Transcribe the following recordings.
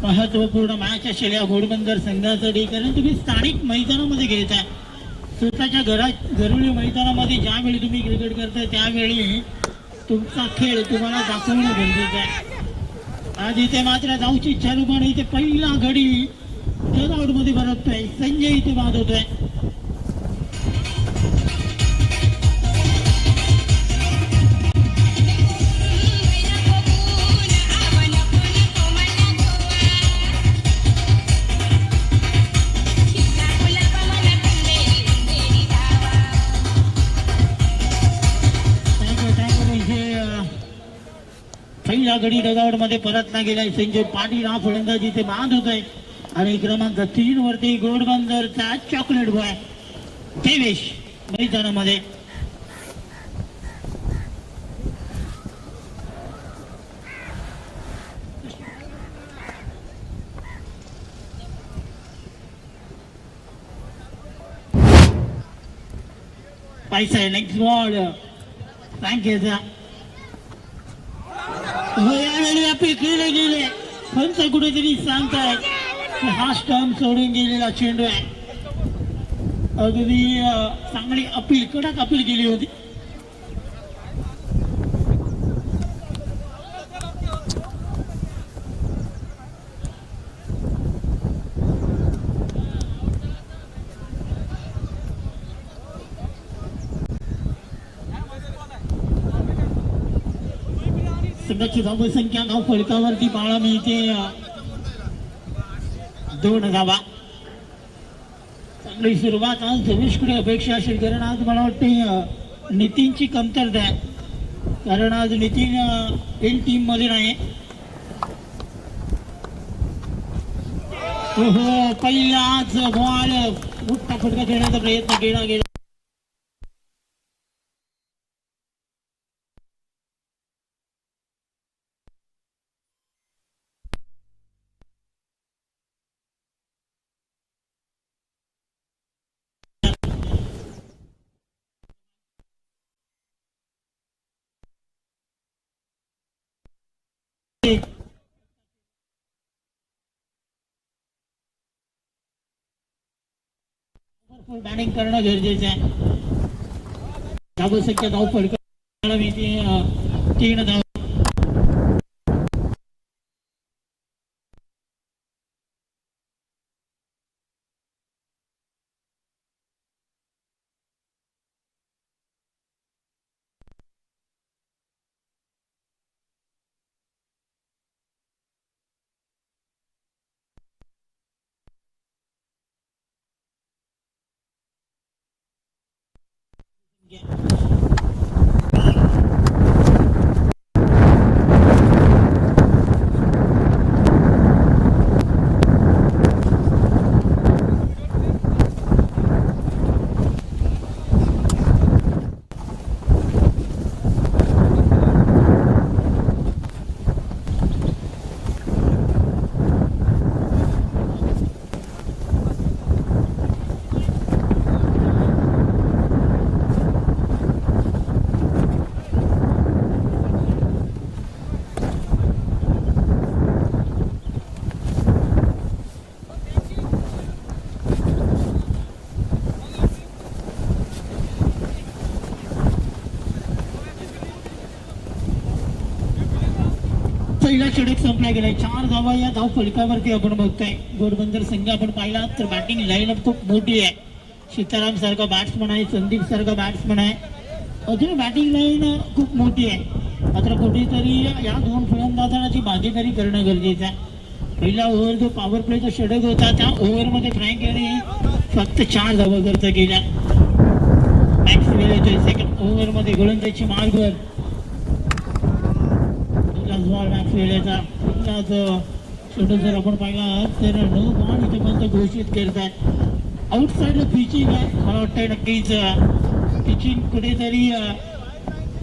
महत्वपूर्ण मॅच असेल या घोडबंदर संघासाठी, कारण तुम्ही स्थानिक मैदानामध्ये खेळताय. स्वतःच्या घरुळी मैदानामध्ये ज्यावेळी तुम्ही क्रिकेट करताय त्यावेळी तुमचा खेळ तुम्हाला दाखवणं गरजेचं आहे. आज इथे मात्र जाऊची इच्छा पण इथे पहिला घडी डगआउट मध्ये परततोय. संजय इथे बाद होतोय. पहिला गडी डगआउट मध्ये परतला गेलाय. संजय पाटील हा फलंदाजी ते बाद होत आहे. आणि क्रमांक 3 वरती घोडबंदरचा चॉकलेट बॉय देवेश मैदानामध्ये. पैसा आहे. नेक्स्ट बॉल बँकेचा यावेळी अपील केले गेले. पंच कुठेतरी सांगतायत की हा स्टंप सोडून गेलेला चेंडू आहे. अगदी चांगली अपील, कडक अपील केली होती. संघाची धावसंख्या गाव फलकावरती पाहायला मिळते 2 धावा. चांगली सुरुवात आज धनुषकडे अपेक्षा असेल, कारण आज मला वाटते नितीनची कमतरता आहे, कारण आज नितीन एल टीम मध्ये नाही. हो, पहिलाच बॉल मोठा फटका खेळण्याचा प्रयत्न केला गेला. बॅटिंग करणं गरजेचं आहे. धावसंख्या धाव फलकाला मिळते 3 धाव. पहिला षटक संपला गेलाय. 4 धावा या धाव फलकावरती आपण बघतोय. घोडबंदर संघ आपण पाहिला तर बॅटिंग लाईनअप खूप मोठी आहे. सीताराम सारखा बॅट्समन आहे, संदीप सारखा बॅट्समन आहे, अजून बॅटिंग लाईन खूप मोठी आहे. मात्र कुठेतरी या 2 फलंदाजांची भागीदारी करणं गरजेचं आहे. पहिला ओव्हर जो पॉवर प्लेचा षटक होता त्या ओव्हरमध्ये फ्रँक यांनी फक्त 4 धावा खर्च केल्या. मॅक्सवेल येतोय सेकंड ओव्हरमध्ये गोलंदाजी मार्गवर. जर आपण पाहिला तर 9 बॉल इथे पर्यंत घोषित करतात. आउटसाईडला पिचिंग आहे. मला वाटतं नक्कीच पिचिंग कुठेतरी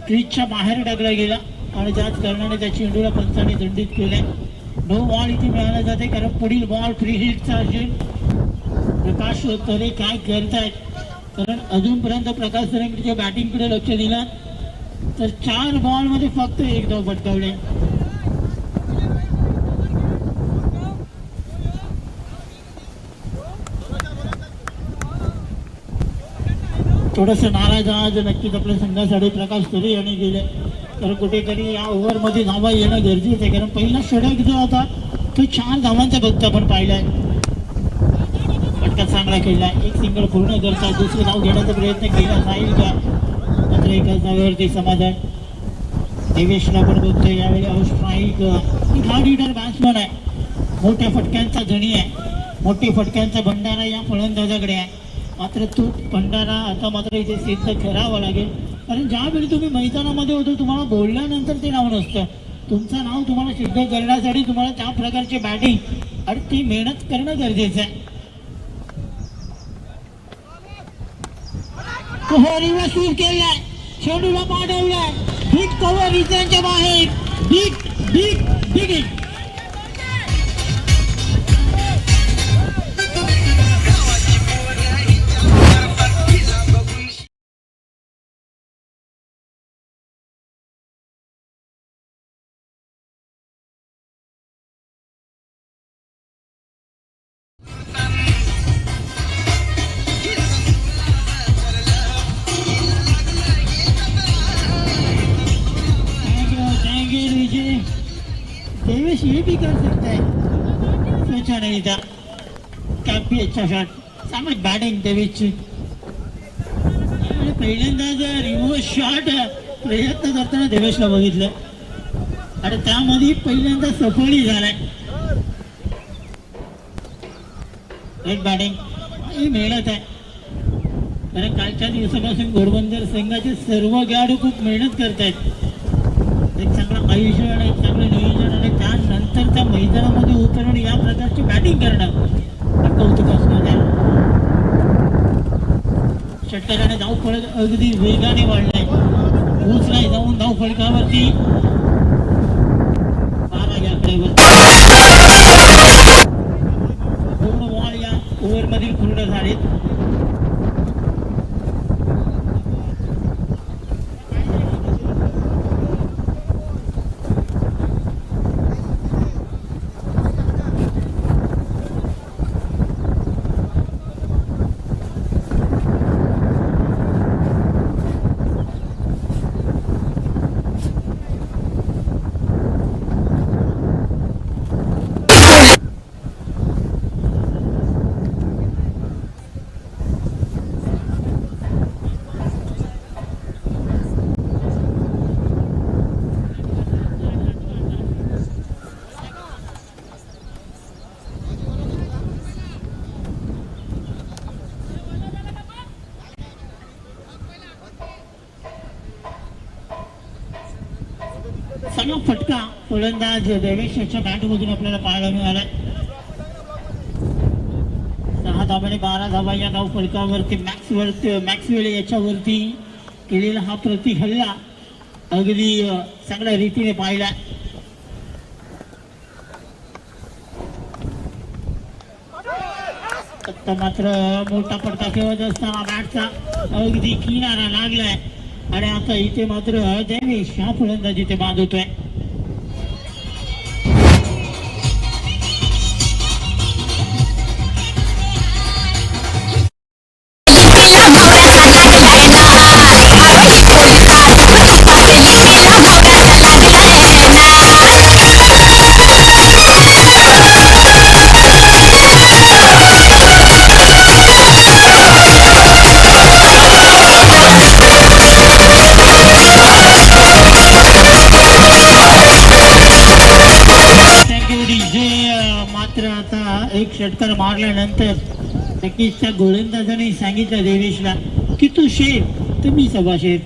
क्रीजच्या बाहेर टाकला गेला आणि ज्याच कारणाने त्या चेंडूला पंचाने दंडित केलंय. 9 बॉल इथे मिळाला जाते, कारण पुढील बॉल फ्री हिटचा असेल. प्रकाश तरे काय करतायत, कारण अजूनपर्यंत प्रकाश तरेंच्या बॅटिंगकडे लक्ष दिलं तर 4 बॉलमध्ये फक्त 1 धाव पटकावले. थोडंसं नाराज आज नक्कीच आपल्या संघासाठी प्रकाश तरी यांनी गेले, कारण कुठेतरी या ओव्हरमध्ये धावा येणं गरजेचं आहे, कारण पहिला षटक जो होता तो 4 धावांचा फक्त आपण पाहिलाय. फटका चांगला केला, एक सिंगल पूर्ण करतात, दुसरी धाव घेण्याचा प्रयत्न केला जाईल का, मात्र एकाच धावेवरती समाधान. देवेशला पण बघतोय यावेळी स्ट्राईक. हार्ड हिटर बॅट्समन आहे, मोठ्या फटक्यांचा धनी आहे, मोठे फटक्यांचा भंडारा या फलंदाजाकडे आहे. मात्र तो भंडारा आता मात्र इथे सिद्ध करावा लागेल, कारण ज्यावेळी तुम्ही मैदानामध्ये होतो तुम्हाला बोलल्यानंतर ते नाव नसतं, तुमचं नाव तुम्हाला सिद्ध करण्यासाठी तुम्हाला त्या प्रकारची बॅटिंग आणि ती मेहनत करणं गरजेचं आहे. कोहरीला सूर केलाय, चेंडूला पाठवलाय, बिग कव्हर रिझनच्या बाहेर, big big big hit. Devesh ये भी कर सकता है, सोचा नहीं था. काफी अच्छा शॉट, चांगली बॅटिंग देवेशची. पहिल्यांदाच रिव्हर्स शॉट प्रयत्न करताना देवेशला बघितलं आणि त्यामध्ये पहिल्यांदा सफळही झालाय. एक बॅटिंग ही मेहनत आहे, कारण कालच्या दिवसापासून घोडबंदर संघाचे सर्व खेळाडू खूप मेहनत करतायत. एक चांगलं आयोजन, एक चांगलं नियोजन आणि त्यानंतर त्या मैदानामध्ये उतरून या प्रकारची बॅटिंग करणं कौतुक असतं. षटकाराने धाव फलक अगदी वेगाने वाढलाय, उचलाय जाऊन धाव फलकावरती 12 या आकड्यावर पूर्ण बॉल या ओव्हरमधील पूर्ण झालेत. चांगला फटका फलंदाज देवेशच्या बॅटमधून आपल्याला पाहायला मिळाला. 6 धावांनी 12 धावा या धाव फलकावरती मॅक्सवेल याच्यावरती केलेला हा प्रति हल्ला अगदी चांगल्या रीतीने पाहिला. आता मात्र मोठा फटका खेळत असताना बॅटचा अगदी किनारा लागलाय आणि आता इथे मात्र देवेश हा फलंदाज इथे बाद होतोय. मात्र आता एक षटकार मारल्यानंतर नक्कीच त्या गोलंदाजाने सांगितलं देवेशला की तू शेर तर मी सव्वा शेर.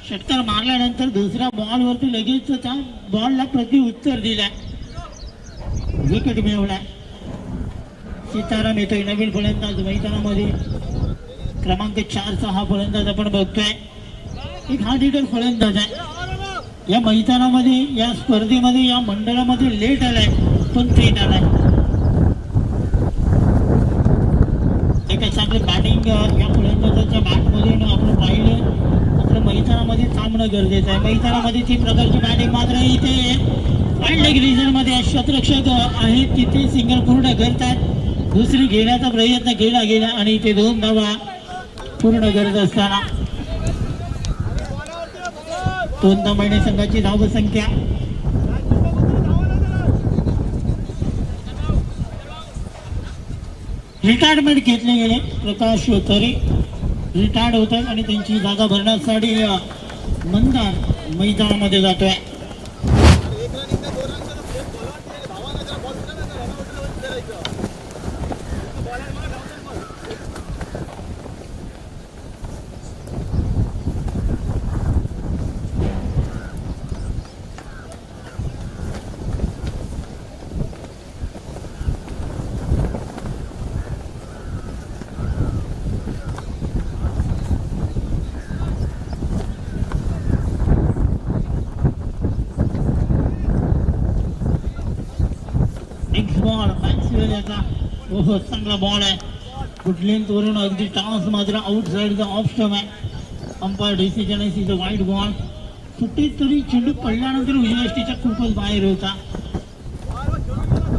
षटकार मारल्यानंतर दुसऱ्या बॉलवरती लगेच त्या बॉलला प्रति उत्तर दिलाय, विकेट मिळवलाय. सीताराम येतोय नवीन फलंदाज मैदानामध्ये, क्रमांक 4चा हा फलंदाज आपण बघतोय. एक हार्ड हिटर फलंदाज आहे या मैदानामध्ये, या स्पर्धेमध्ये, या मंडळामध्ये लेट आलाय पण थेट आलाय. एका चांगली बॅटिंग या फलंदाजाच्या बॅटमधून आपण पाहिलं, मात्र मैदानामध्ये थांबणं गरजेचं आहे. मैदानामध्ये ती प्रकारची बॅटिंग मात्र इथे वाईल्ड लेग रिजन मध्ये शतरक्षक आहेत तिथे सिंगल पूर्ण करतात. दुसरी घेण्याचा प्रयत्न केला गेला आणि इथे 2 धावा पूर्ण गरज असताना 2 धावणे संघाची धावसंख्या रिटायरमेंट घेतले गेले. प्रकाश तरे रिटायर्ड होत आहेत आणि त्यांची जागा भरण्यासाठी मंदार मैदानामध्ये जातोय. बॉल मॅक्सवेल याचा बहुत चांगला बॉल आहे. फुटलेंथ वरून अगदी टॉस मात्र आउट साइडचा ऑफ स्टंप आहे. अंपायर डिसिजन आहे तिचा वाईट बॉल. कुठेतरी चेंडू पडल्यानंतर उजव्या खूपच बाहेर होता.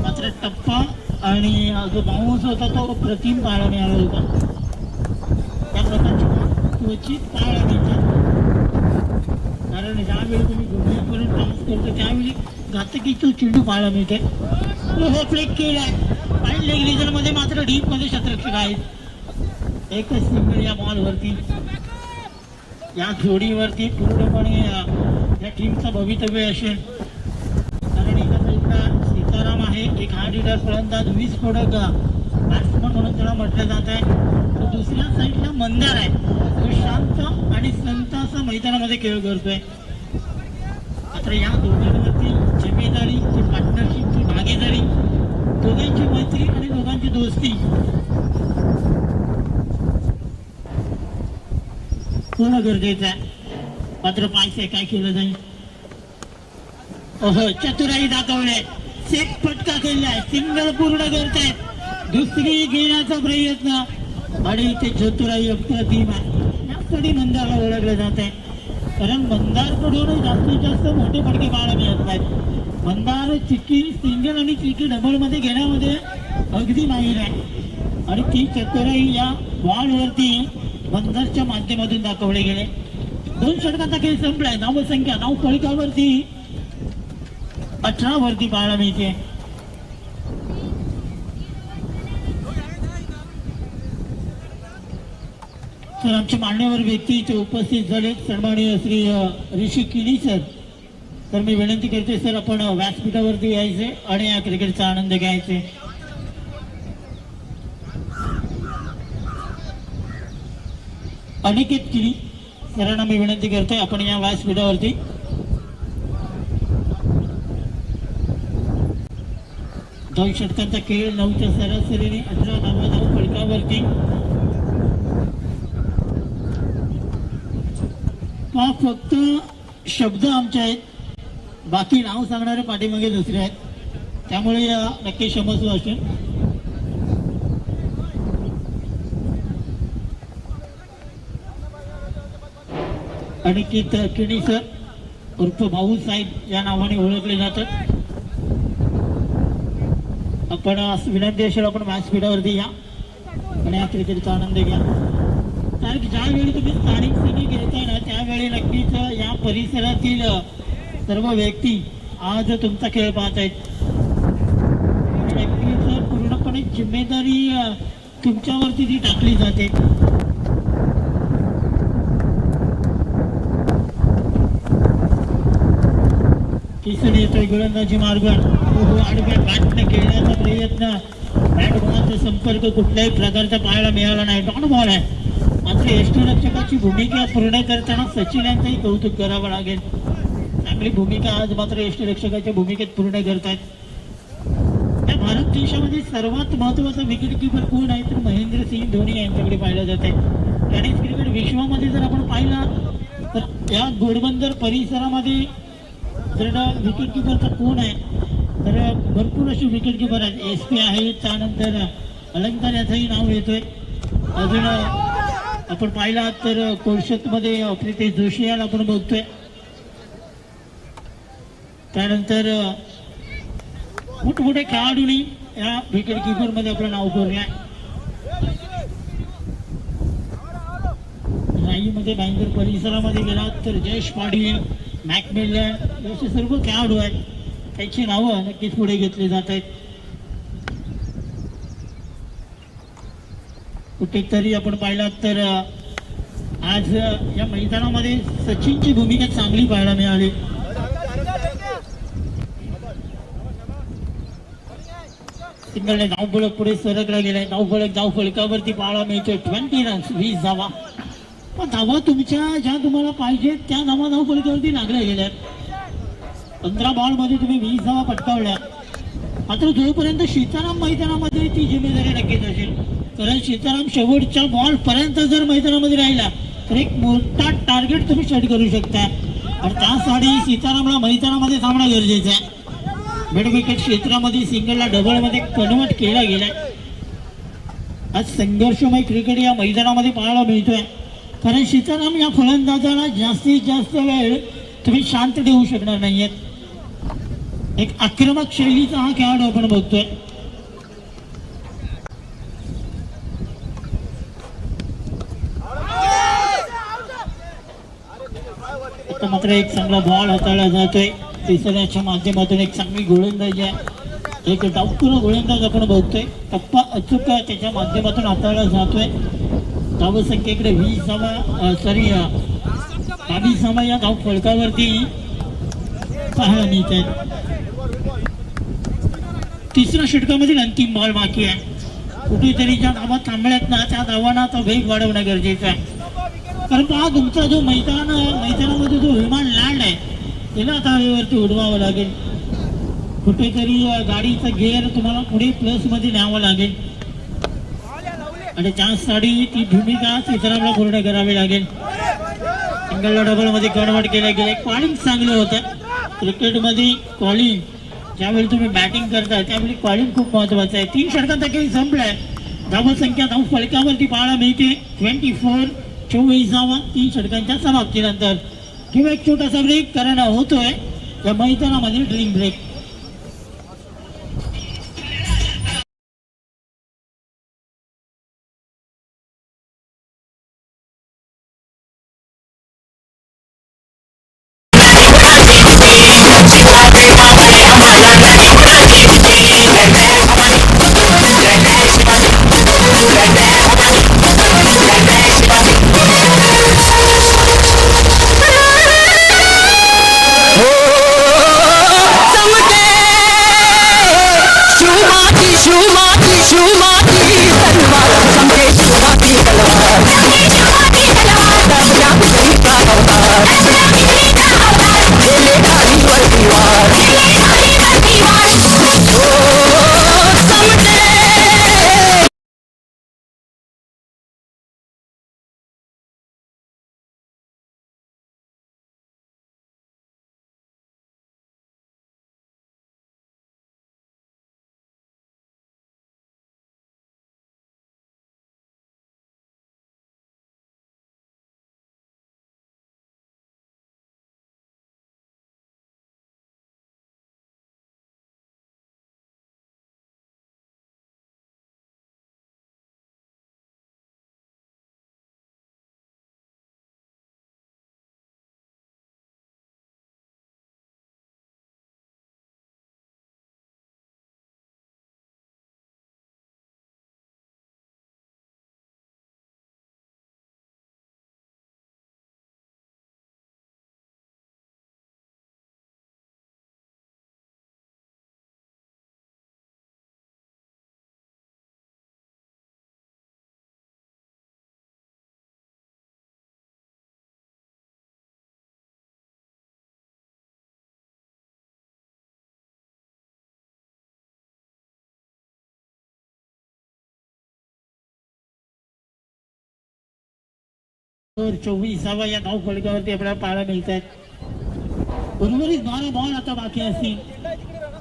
मात्र टप्पा आणि जो बाउन्स होता तो प्रतिम पाहायला मिळाला होता. त्या प्रकारची क्वचित पाहायला मिळतात. कारण ज्यावेळी तुम्ही घोड्यापर्यंत टॉस करतो त्यावेळी घातकी तो चेंडू पाहायला मिळते. फ्लिक केलाय. फाईन लेग रिजन मध्ये मात्र डीप मध्ये शतरक्षक आहेत. एकच सिंगल या बॉल वरती, या जोडीवरती पूर्णपणे या टीमचा भवितव्य असेल. कारण एका साईडला सीताराम आहे, एक हार्ड हिटर फलंदाज 20 कडक बॅट्समन म्हणून त्याला म्हटलं जात आहे. तर दुसऱ्या साईडला मंदार आहे, तो शांत आणि संत असा मैदानामध्ये खेळ करतोय. मात्र या दोघांवरती जिम्मेदारी, पार्टनरशिपची भागीदारी, दोघांची मैत्री आणि दोघांची दोस्ती पूर्ण गरजेचं आहे. मात्र पायसे काय केलं जाईल. चतुराई दाखवले, सेफ फटका केलाय, सिंगल पूर्ण करतायत, दुसरी घेण्याचा प्रयत्न आणि ते चतुराई अप्रतिम आहे. यासाठी मंदारला ओळखलं जात आहे. कारण मंदारकडून जास्तीत जास्त मोठे फटके पाहायला मिळत नाहीत. मंदार चिक्की सिंगल आणि चिक्की डबल मध्ये घेण्यामध्ये अगदी माहीर आहे आणि ती चतुराई या बॉलवरती मंदारच्या माध्यमातून दाखवले गेले. 2 षटकांचा खेळ संपलाय. धावसंख्या 9 फलकावरती 18 वरती पाहायला मिळते. तर आमचे मान्यवर व्यक्ती इथे उपस्थित झाले, सन्माननीय श्री ऋषी किनी सर. तर मी विनंती करते सर, आपण व्यासपीठावरती यायचे आणि या क्रिकेटचा आनंद घ्यायचे. अनिकेत किनी सरांना मी विनंती करतोय, आपण या व्यासपीठावरती. दोन षटकांचा खेळ 9च्या सरासरीने 18 धावा फलकावरती. फक्त शब्द आमचे आहेत, बाकी नाव सांगणारे पाठीमागे दुसरे आहेत, त्यामुळे नक्की क्षमस्व असेल. अनिकेत किणी सर उर्फ भाऊ साहेब या नावाने ओळखले जातात. आपण विनंती असेल, आपण व्यासपीठावरती या आणि या क्रिकेटचा आनंद घ्या. कारण ज्यावेळी तुम्ही स्थानिक संधी घेताय ना, त्यावेळी नक्कीच या परिसरातील सर्व व्यक्ती आज तुमचा खेळ पाहत आहेत. नक्कीच पूर्णपणे जिम्मेदारी तुमच्यावरती ती टाकली जाते. किसन येतोय गोलंदाजी मार्गावर, आडव्या बॅटने खेळण्याचा प्रयत्न, बॅट बॉलचा संपर्क कुठल्याही प्रकारचा पाहायला मिळाला नाही. डॉन बॉल आहे. मात्र यष्टीरक्षकाची भूमिका पूर्ण करताना सचिन यांचंही कौतुक करावं लागेल. चांगली भूमिका आज मात्र यष्टीरक्षकाच्या भूमिकेत पूर्ण करतायत. या भारत देशामध्ये सर्वात महत्वाचा विकेट किपर कोण आहे तर महेंद्रसिंग धोनी यांच्याकडे पाहिलं जात आहे. टेनिस क्रिकेट विश्वामध्ये जर आपण पाहिलं तर या घोडबंदर परिसरामध्ये जर विकेट किपरचा कोण आहे तर भरपूर असे विकेट किपर आहेत. SP आहेत, त्यानंतर अलंकार याचंही नाव येतोय. अजून आपण पाहिला तर कोळशतमध्ये प्रितेश जोशी याला आपण बघतोय. त्यानंतर मोठमोठे खेळाडूंनी या विकेट किपर मध्ये आपलं नाव कोरलंय. मध्ये बँकर परिसरामध्ये गेलात तर जयेश पाटील, मॅकमिलन असे सर्व खेळाडू आहेत, त्यांची नावं नक्कीच पुढे घेतली जात आहेत. कुठेतरी आपण पाहिलात तर आज या मैदानामध्ये सचिनची भूमिका चांगली पाहायला मिळाली. सिंगलने धावफलक पुढे सरकला गेलाय. धावफलकावरती पाहायला मिळतोय 20 रन्स, 20 धावा. पण धावा तुमच्या ज्या तुम्हाला पाहिजेत त्या धावफलकावरती लागल्या गेल्या. 15 बॉल मध्ये तुम्ही 20 धावा पटकावल्या. मात्र जोपर्यंत सीताराम मैदानामध्ये ती जिम्मेदारी नक्कीच असेल, कारण सीताराम शेवटच्या बॉल पर्यंत जर मैदानामध्ये राहिला तर एक मोठा टार्गेट तुम्ही सेट करू शकता. आणि त्यासाठी सीतारामला मैदानामध्ये थांबणं गरजेचं आहे. मिड विकेट क्षेत्रामध्ये सिंगलला डबल मध्ये कन्वर्ट केला गेलाय. आज संघर्षमय क्रिकेट या मैदानामध्ये पाहायला मिळतोय, कारण सीताराम या फलंदाजाला जास्तीत जास्त वेळ तुम्ही शांत ठेवू शकणार नाहीयेत. एक आक्रमक शैलीचा हा खेळाडू आपण बघतोय. मात्र एक चांगला बॉल हाताळला जातोय. तिसऱ्याच्या माध्यमातून एक चांगली गोलंदाजी आहे. एक डावखुरा गोलंदाज आपण बघतोय. टप्पा अचूक त्याच्या माध्यमातून हाताळला जातोय. धावसंख्येकडे 20 धावा 22 धावा या धाव फलकावरती पाहायला मिळत आहेत. तिसऱ्या षटकामधील अंतिम बॉल बाकी आहे. कुठेतरी ज्या धावा थांबल्यात ना त्या धावांना आता वेग वाढवणं गरजेचं आहे. कारण पहा, तुमचा जो मैदानामध्ये जो विमान लँड आहे त्याला आता वेळेवरती उडवावं लागेल. कुठेतरी गाडीचा गिअर तुम्हाला पुढे प्लस मध्ये न्यावं लागेल आणि त्यासाठी ती भूमिका सीतारामला पूर्ण करावी लागेल. सिंगलला डबल मध्ये कन्वर्ट केलं गेलं. कॉलिंग चांगलं होतं क्रिकेटमध्ये. कॉलिंग ज्यावेळी तुम्ही बॅटिंग करता त्यावेळी कॉलिंग खूप महत्वाचं आहे. 3 षटकांचा काही संपलाय. धावसंख्या धाव फलकावरती पाहायला मिळते 24 धावा 3 षटकांच्या समाप्तीनंतर. किंवा एक छोटासा ब्रेक कारण होतोय या मैदानामध्ये ड्रिंक ब्रेक. तर 24 या धाव फलकावरती आपल्याला पाहायला मिळत आहेत. उर्वरित 12 बॉल आता बाकी असतील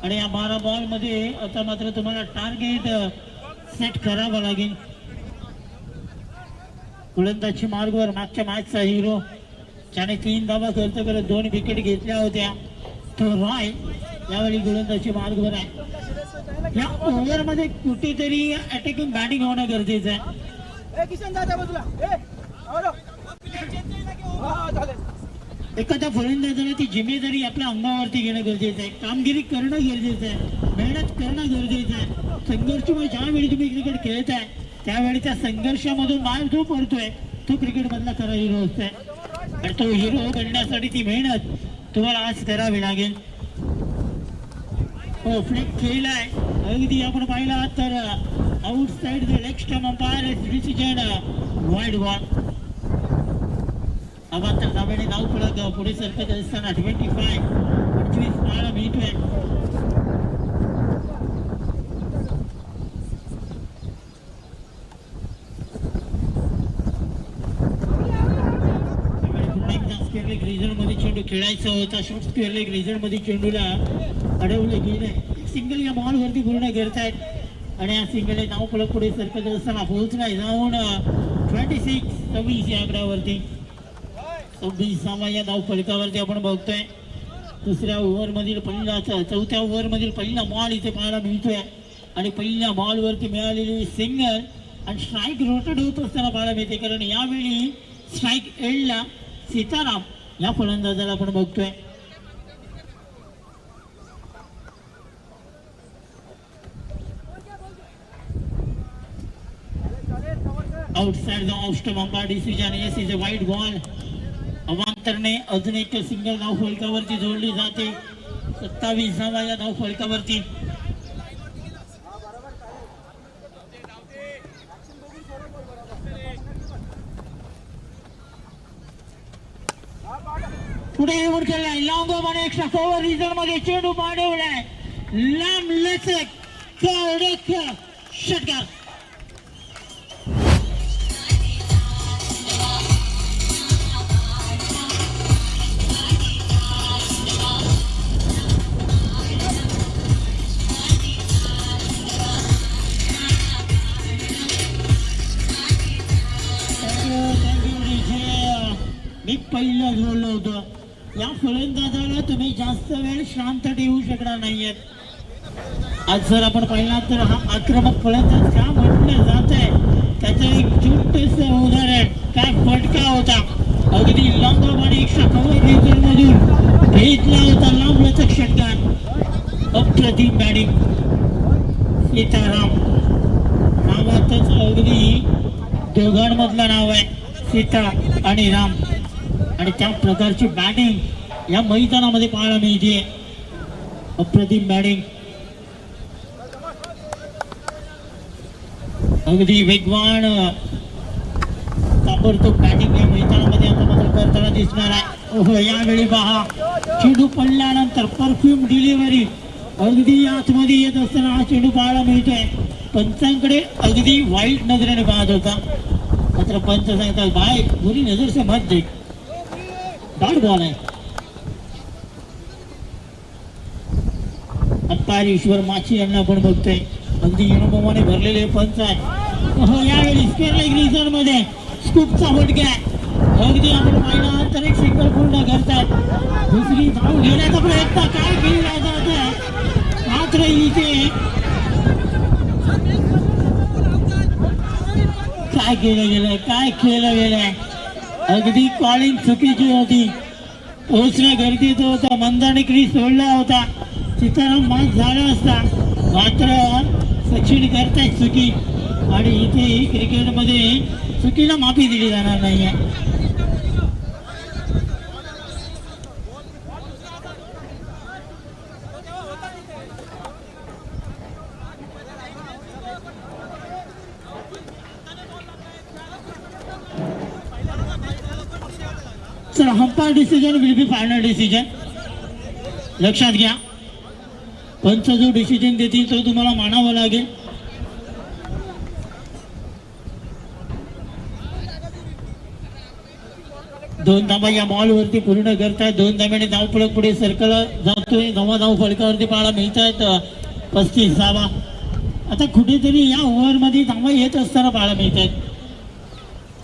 आणि या 12 बॉल मध्ये आता मात्र तुम्हाला टार्गेट सेट करावं लागेल. गोलंदाजी मार्गवर मागच्या मॅचचा हिरो ज्याने 3 धावा खर्च करत 2 विकेट घेतल्या होत्या तो रॉय यावेळी गोलंदाजी मार्गवर आहे. या ओव्हर मध्ये कुठेतरी अटॅकिंग बॅटिंग होणं गरजेचं आहे. एखाद्या फलंदाजाला ती जिम्मेदारी आपल्या अंगावरती घेणं गरजेचं आहे, कामगिरी करणं गरजेचं आहे, मेहनत करणं गरजेचं आहे. संघर्षमय ज्यावेळी तुम्ही क्रिकेट खेळताय त्यावेळी त्या संघर्षामधून बाहेर जो पडतोय तो क्रिकेट मधला खरा हिरो असतोय. आणि तो हिरो बनण्यासाठी ती मेहनत तुम्हाला आज करावी लागेल. हो, फ्लिक खेळलाय अगदी आपण पाहिला तर outside the leg stump umpire decision wide ball. अवांतर धाब्याने धाव फलक पुढे सरकत असताना 25 पाहायला मिळतोय. पुन्हा एकदा स्क्वेअर लेग रिझल्ट मध्ये चेंडू खेळायचा होता. शॉर्ट स्क्वेअर लेग रिझल्ट मध्ये चेंडूला अडवलं गेलंय. सिंगल या बॉल वरती पूर्ण करतायत आणि या सिंगल धाव फलक पुढे सरकत असताना पोहोचलाय जाऊन 26 या आकड्यावरती. 26 या धाव फलकावरती आपण बघतोय. दुसऱ्या ओव्हरमधील पहिला चौथ्या ओव्हरमधील पहिला बॉल इथे पाहायला मिळतोय आणि पहिल्या बॉलवरती मिळालेली सिंगल आणि स्ट्राईक रोटेट होत असताना पाहायला मिळते. कारण यावेळी स्ट्राईक एंडला सीताराम या फलंदाजाला आपण बघतोय. Outside the off stump umpire decision. Yes is a wide ball. अवांतरने अजून एक सिंगल धाव फलकावरती जोडली जाते. 27 या धाव फलकावरती. पुढे येऊन केलाय long on extra cover result मध्ये चेंडू पाडवलाय. लांब लचक कडक षटकार. मी पहिलं बोललो होतो या फलंदाजाला तुम्ही जास्त वेळ शांत ठेवू शकणार नाहीयेत. आज जर आपण पाहिला तर हा आक्रमक फलंदाज का म्हटलं जात आहे त्याचं एक छोटस उदाहरण काय फटका होता. अगदी लॉंग आणि एक्स्ट्रा कव्हर रिझल्ट मधून घेतला होता लांब लचक षटकार. अप्रतिम बॅटिंग. सीताराम नावातच अगदी दोघांमधलं नाव आहे, सीता आणि राम. आणि त्या प्रकारची बॅटिंग या मैदानामध्ये पाहायला मिळते. अप्रतिम बॅटिंग. अगदी वेगवान ताबडतोब बॅटिंग या मैदानामध्ये आता मात्र करताना दिसणार आहे. ओहो, यावेळी पहा चेंडू पडल्यानंतर परफ्यूम डिलिव्हरी अगदी आतमध्ये येत असताना हा चेंडू पाहायला मिळतोय. पंचांकडे अगदी वाईट नजरेने पाहत होता मात्र पंच सांगतात बाय बुरी नजर से मत देख. डॉट बॉल आहे. अंपायर ईश्वर माची यांना आपण बघतोय. अगदी युनिफॉर्माने भरलेले पंच आहे. हो, यावेळी स्क्वेअर लेग रिझल्ट मध्ये स्कूपचा फटका आहे. अगदी आपण पाहिला तर एक सिंगल पूर्ण करतात. दुसरी धाव घेण्याचा प्रयत्न काय केला जात आहे मात्र इथे काय केलं गेलंय. अगदी कॉलिंग चुकीची होती. पोहोचणं गरजेचं होतं. मंदाने क्रीज सोडला होता. सीताराम मात झाला असता मात्र सचिन करतायत चुकी आणि इथे क्रिकेटमध्ये चुकीला माफी दिली जाणार नाही आहे. Umpire decision will be final decision. लक्षात घ्या पंच जो डिसिजन देतील तो तुम्हाला मानावा लागेल. दोन धाबा या बॉल वरती पूर्ण करतायत. 2 धाब्याने धाव फलक पुढे सर्कल जातोय. धाव फलकावरती पाहायला मिळतायत 35 धावा. आता कुठेतरी या ओव्हर मध्ये धावा येत असताना पाहायला मिळतात.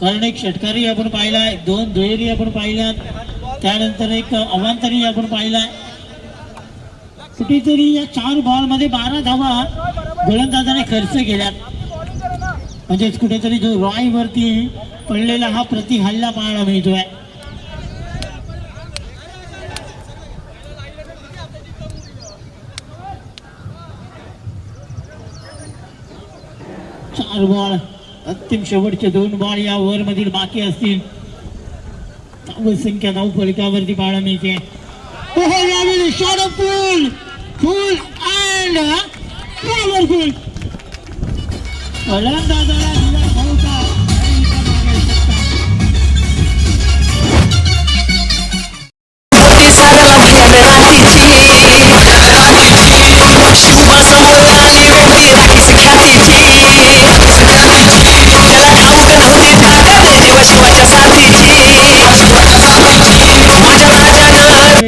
कारण एक षटकारी आपण पाहिलाय, 2 दुहेरी आपण पाहिल्यात, त्यानंतर एक अवांतरी आपण पाहिलाय. कुठेतरी या 4 बॉल मध्ये 12 धावा गोलंदाजाने खर्च केल्यात. म्हणजेच कुठेतरी जो रॉय वरती पडलेला हा प्रति हल्ला पाहायला मिळतोय. 4 बॉल अंतिम शेवटचे 2 बॉल या ओव्हर मधील बाकी असतील. संख्या 9 फलकावरती पाहायला मिळते. यावेळी shot full full and powerful फलंदाजाला दिला धावता.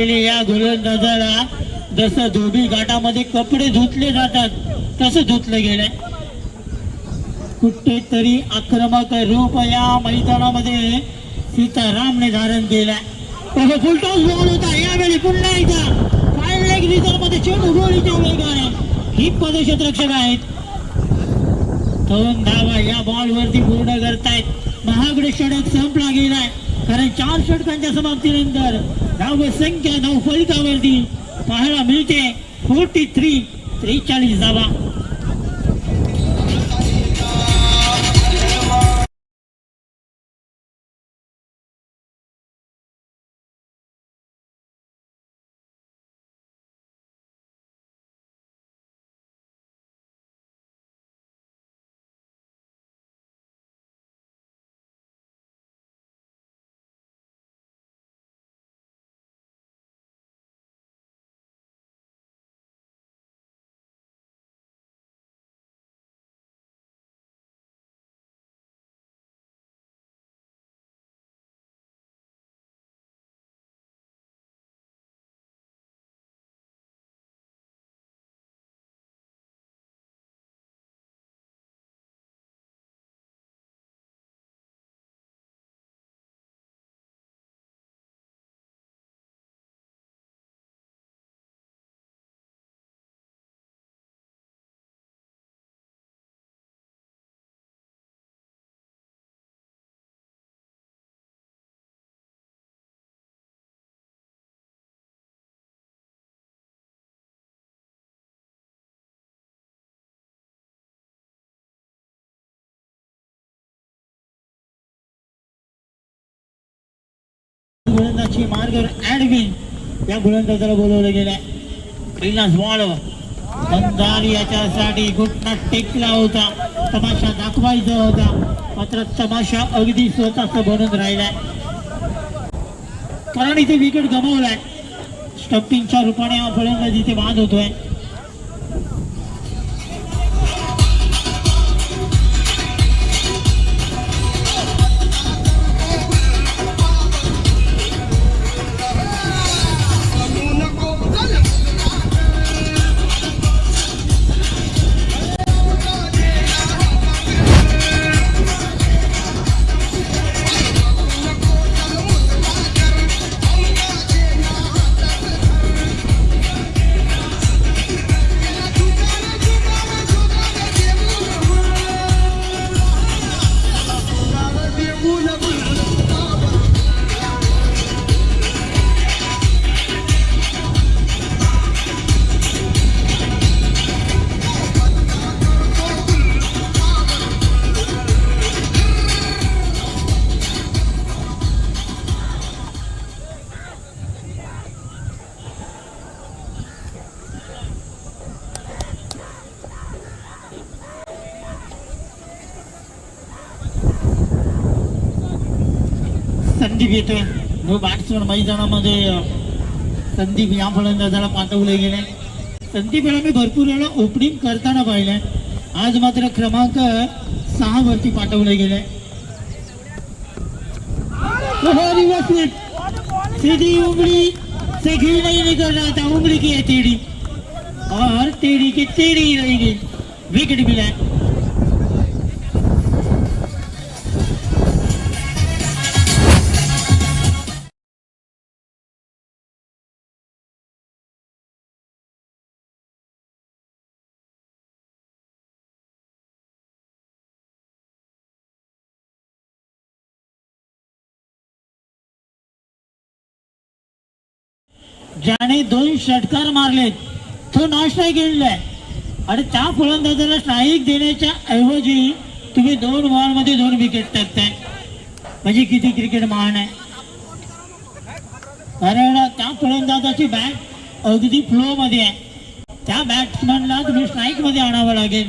या गोलंदाजाला जसं धोबी घाटामध्ये कपडे धुतले जातात तसं धुतलं गेलंय. कुठेतरी आक्रमक रूप या मैदानामध्ये सीतारामने धारण केलाय. फुलटॉस बॉल होता. यावेळी पुन्हा एकदा फाईन लेग रिझल्ट मध्ये चेंडू गोळीच्या वेगाने ही पदक्षेत्ररक्षक आहेत. 2 धावा या बॉल वरती पूर्ण करतायत. महागडे षटक संपला गेलाय कारण 4 षटकांच्या समाप्तीनंतर धाव संख्या 9 फलकावरती पाहायला मिळते. 43 धावा. गोलंदाजी मार्गावर ॲडविन या गोलंदाजाला बोलवलं गेलंय. पहिलाच बॉल अंधार याच्यासाठी घुटना टेकला होता. तमाशा दाखवायचा होता मात्र तमाशा अगदी स्वतःच बनून राहिलाय कारण इथे विकेट गमावलाय. स्टम्पिंगच्या रूपाने हा फलंदाज इथे बाद होतोय. संदीप येतोय. नो बॅट्समन मैदानामध्ये संदीप या फलंदाजाला पाठवले गेले. संदीप याला मी भरपूर वेळा ओपनिंग करताना पाहिलंय. आज मात्र क्रमांक 6 वरती पाठवले गेले. सीधी उंगली से घी नहीं निकल रहा था, उंगली की है टेढ़ी और टेढ़ी की टेढ़ी रह गई. विकेट मिला है. ज्याने 2 षटकार मारलेत तो नॉन स्ट्राईक गेलेला आहे आणि त्या फलंदाजाला स्ट्राईक देण्याच्या ऐवजी तुम्ही 2 बॉल मध्ये 2 विकेट टाकताय म्हणजे किती क्रिकेट महान आहे. कारण त्या फलंदाजाची बॅट अगदी फ्लो मध्ये आहे. त्या बॅट्समॅनला तुम्ही स्ट्राईक मध्ये आणावं लागेल.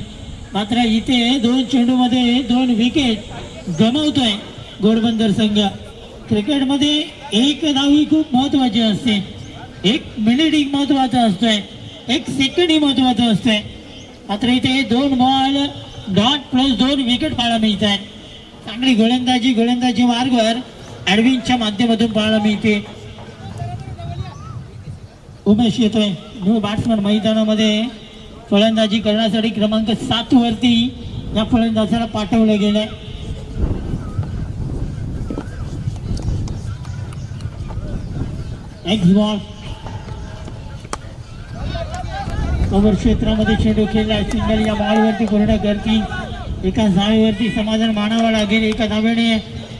मात्र इथे 2 चेंडूमध्ये 2 विकेट गमावतोय घोडबंदर संघ. क्रिकेटमध्ये एक धाव ही खूप महत्वाची असते. 1 मिनिट ही महत्वाचा असतोय. 1 सेकंड ही महत्वाचा असतोय. मात्र इथे 2 बॉल डॉट प्लस 2 विकेट पाहायला मिळत आहे. चांगली गोलंदाजी मार्गवर ॲडविनच्या माध्यमातून पाहायला मिळते. उमेश येतोय न्यू बॅट्समन मैदानामध्ये फलंदाजी करण्यासाठी. क्रमांक 7 वरती या फलंदाजाला पाठवलं गेलंय. एक्स बॉल ओव्हर क्षेत्रामध्ये चेंडू खेळला. सिंगल या बॉलवरती पूर्ण करती. एका धावेवरती समाधान मानावं लागेल. एका धावेने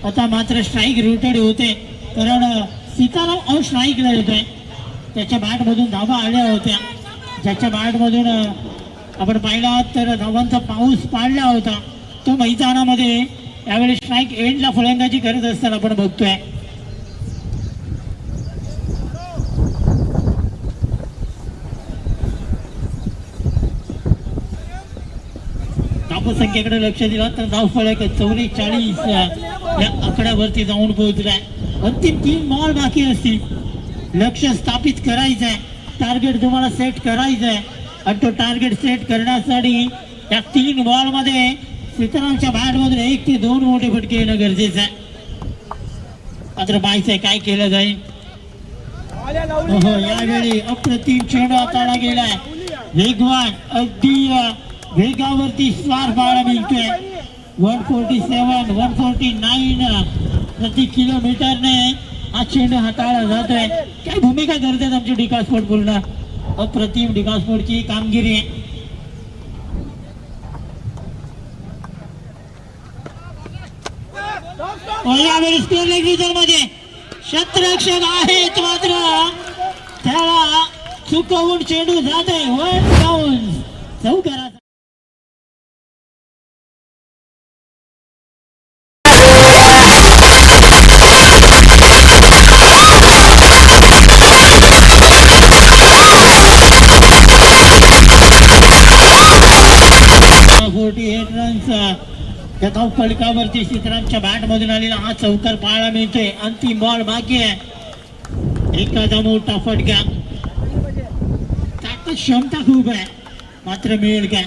आता मात्र स्ट्राईक रोटेड होते. कारण सीताराम स्ट्राईकला येतोय. त्याच्या बॅटमधून धावा आल्या होत्या. ज्याच्या बॅटमधून आपण पाहिला तर धावांचा पाऊस पाडला होता. तो मैदानामध्ये यावेळी स्ट्राईक एंडला फलंदाजी करत असताना आपण बघतोय. संख्येकडे लक्ष दिलं तर धाव फलक 44 या आकड्यावरती जाऊन पोहोचलाय. अंतिम 3 बॉल बाकी असतील. लक्ष स्थापित करायचं आहे. टार्गेट तुम्हाला सेट करायचं आहे आणि तो टार्गेट सेट करण्यासाठी या 3 बॉल मध्ये सीतारामच्या बॅटमधून 1 ते 2 मोठे फटके येणं गरजेचं आहे. मात्र पाहायचंय काय केलं जाईल. यावेळी अप्रतिम चेंडू हाताळला गेलाय. वेगवान अगदी वेगावरती स्वार पाहायला मिळतोय. 147 149 प्रति किलोमीटरने हा चेंडू हाताळला जातोय. काय भूमिका करतात आमची डिकास्पोर्ट पूर्ण. अप्रतिम डिकास्पोर्टची कामगिरी आहे. यावेळी स्क्वेअर लेग रिझन मध्ये शतरक्षक आहेत मात्र त्याला चुकवून चेंडू जाते. 1 डाऊन चौकारा. या धाव फलकावरती सीतारामच्या बॅट मधून आलेला हा चौकार पाहायला मिळतोय. अंतिम बॉल बाकी आहे. एखादा मोठा फटका. ताकद क्षमता खूप आहे मात्र मिळेल काय.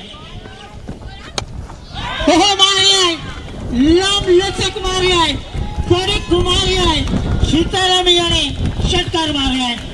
हो मारी आहे. लांब लचक मारी आहे. कडक मारी आहे. सीताराम याने षटकार मारला आहे.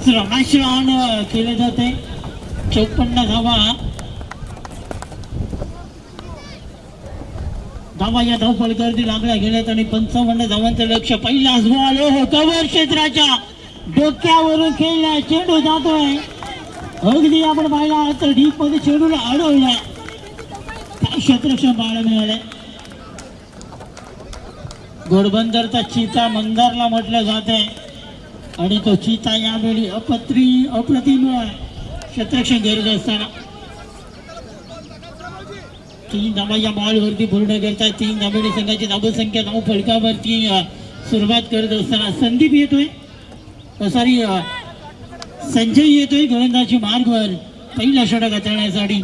श्रमाश्रम केले जाते 54 धावा या धावपळीवरती लागल्या गेल्यात आणि 55 धावांचं लक्ष. पहिलाच बॉल कव्हर क्षेत्राच्या डोक्यावरून खेळला, चेंडू जातोय अगदी आपण पाहिला तर डीप मध्ये चेंडूला अडवला. काय क्षेत्रक्षण पाहायला मिळाले. घोडबंदरचा चिता मंदारला म्हटलं जात आहे आणि तो चिता यावेळी अप्रतिम क्षेत्रक्षण गरज असताना 3 धावा या बॉलवरती पूर्ण करतात. 3 धावेची संघाची धावसंख्या धाव फलकावरती सुरुवात करत असताना संदीप येतोय, सॉरी संजय येतोय गोलंदाजी मार्गवर पहिला षटक हाताळण्यासाठी.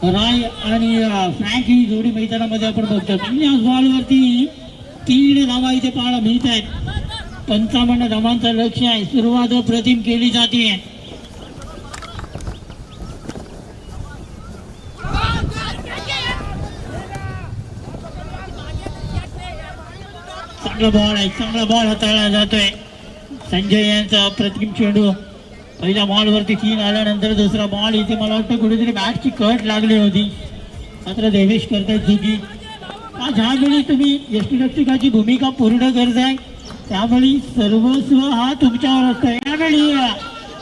राय आणि फ्रँक ही जोडी मैदानामध्ये आपण बघतो. पहिल्याच बॉलवरती 3 धावा इथे पाहायला मिळत आहेत. 55 धावांचं लक्ष आहे. सुरुवात अप्रतिम केली जाते. चांगला बॉल आहे, चांगला बॉल हाताळला जातोय. संजय यांचा अप्रतिम चेंडू पहिल्या बॉलवरती 3 आल्यानंतर दुसरा बॉल इथे मला वाटतं कुठेतरी बॅटची कट लागली होती, मात्र देवेश करतायत चुकी. ज्यावेळी तुम्ही यष्टीरक्षकाची भूमिका पूर्ण करताय त्यावेळी सर्वस्व हा तुमच्यावर असतो. यावेळी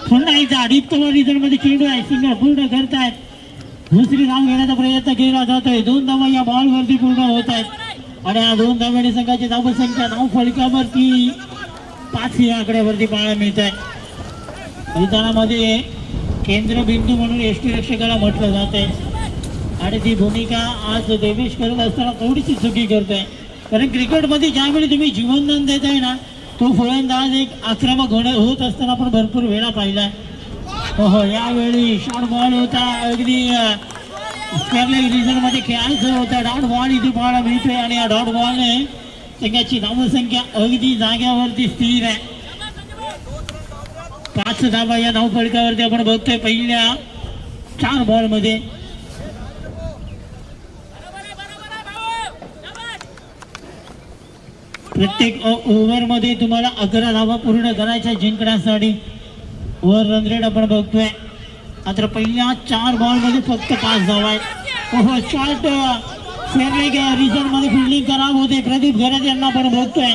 पुन्हा एकदा डीप मध्ये चेंडू आहे, सिंगल पूर्ण करतायत. दुसरी धाव घेण्याचा प्रयत्न केला जातोय. 2 धावा या बॉलवरती पूर्ण होत आहेत आणि या 2 धाव्याने संघाची धावसंख्या धाव फलकावरती 5 या आकड्यावरती पाहायला मिळत आहे. मैदानामध्ये केंद्रबिंदू म्हणून यष्टीरक्षकाला म्हटलं जात आहे आणि ती भूमिका आज देवेश करत असताना थोडीशी चुकी करतोय. कारण क्रिकेटमध्ये ज्यावेळी तुम्ही जीवनदान देताय ना तो फलंदाज एक आक्रमक होत असताना आपण भरपूर वेळा पाहिलाय. हो यावेळी शॉर्ट बॉल होता, अगदी स्क्वेअर रिझन मध्ये खेळायचं होता. डॉट बॉल इथे पाहायला मिळतोय आणि या डॉट बॉलने संघाची धावसंख्या अगदी जाग्यावरती स्थिर आहे. 5 धावा या धावफलकावरती आपण बघतोय पहिल्या 4 बॉलमध्ये. प्रत्येक ओव्हरमध्ये तुम्हाला 11 धावा पूर्ण करायच्या जिंकण्यासाठी. ओव्हर रन रेट आपण बघतोय, मात्र पहिल्या 4 बॉलमध्ये फक्त 5 धावा आहेत. शॉर्ट रिझन मध्ये फिल्डिंग खराब होते. प्रदीप घरात यांना आपण बघतोय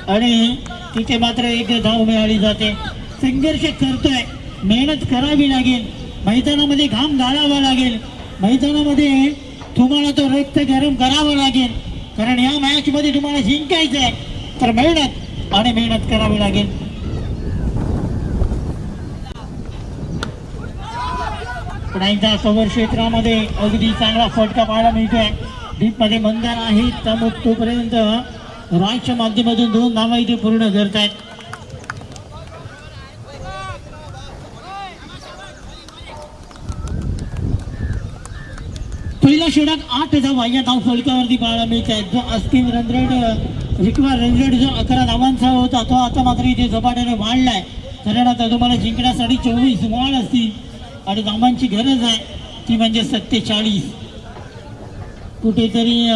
आणि तिथे मात्र 1 धाव मिळाली जाते. संघर्ष करतोय, मेहनत करावी लागेल, मैदानामध्ये घाम गाळावा लागेल, मैदानामध्ये तुम्हाला तो रक्त गरम करावं लागेल. कारण या मॅच मध्ये तुम्हाला जिंकायचं आहे तर मेहनत करावी लागेल. पुन्हा एकदा कव्हर क्षेत्रामध्ये अगदी चांगला फटका पाहायला मिळतोय. डीप मध्ये मंदार आहे त्यामुळे तोपर्यंत रॉयच्या माध्यमातून 2 धावा इथे पूर्ण करतायत. पहिला षटक 8 धावा या धाव फलकावरती पाहायला मिळत आहेत. जो अस्थिर run rate require run rate जो 11 धावांचा होता तो आता मात्र इथे झपाट्याने वाढलाय. कारण आता तुम्हाला जिंकण्यासाठी 24 बॉल असतील आणि धावांची गरज आहे ती म्हणजे 47. कुठेतरी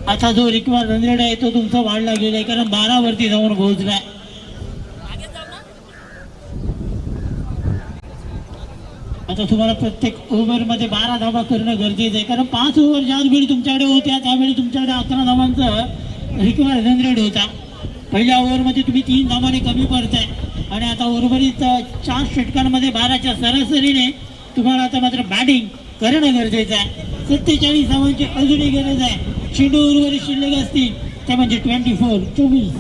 आता जो रिक्वायर रन रेट आहे तो तुमचा वाढला गेलाय कारण 12 वरती जाऊन पोहोचलाय. आता तुम्हाला प्रत्येक ओव्हरमध्ये 12 धावा करणं गरजेचं आहे. कारण 5 ओव्हर ज्या वेळी तुमच्याकडे होत्या त्यावेळी तुमच्याकडे 11 धावांचा रिक्वायर रन रेट होता. पहिल्या ओव्हरमध्ये तुम्ही 3 धावांनी कमी पडताय आणि आता उर्वरित 4 षटकांमध्ये 12च्या सरासरीने तुम्हाला आता मात्र बॅटिंग करणं गरजेचं आहे. 47 धावांची अजूनही गरज आहे. चेंडू उर्वरित शिल्लक असतील ते म्हणजे 24.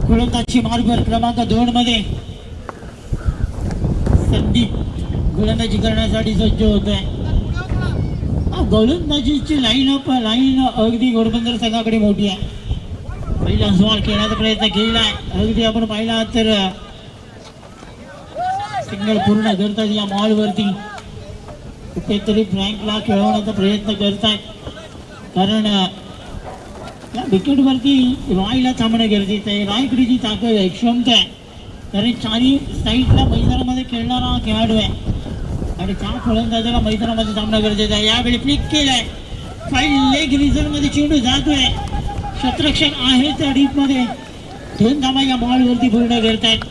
गोलंदाजी मार्गवर क्रमांक 2 मध्ये संदीप गोलंदाजी करण्यासाठी सज्ज होत आहे. गोलंदाजीची लाईन अगदी घोडबंदर संघाकडे मोठी आहे. पहिला बॉल खेळण्याचा प्रयत्न केलाय. अगदी आपण पाहिला तर सिंगल पूर्ण करतात या बॉलवरती. कुठेतरी फ्रँकला खेळवण्याचा प्रयत्न करतायत. कारण या विकेटवरती रॉयला थांबणं गरजेचं आहे. रॉयकडे जी ताकद आहे, क्षमता आहे, कारण चारी साईडला मैदानामध्ये खेळणारा हा खेळाडू आहे आणि त्या फलंदाजाला मैदानामध्ये थांबणं गरजेचं आहे. यावेळी फ्लिक केलाय, फाईन लेग रिझल्टमध्ये चेंडू जातोय, क्षेत्ररक्षण आहे त्या डीपमध्ये. 2 धावा या बॉलवरती पूर्ण करतायत.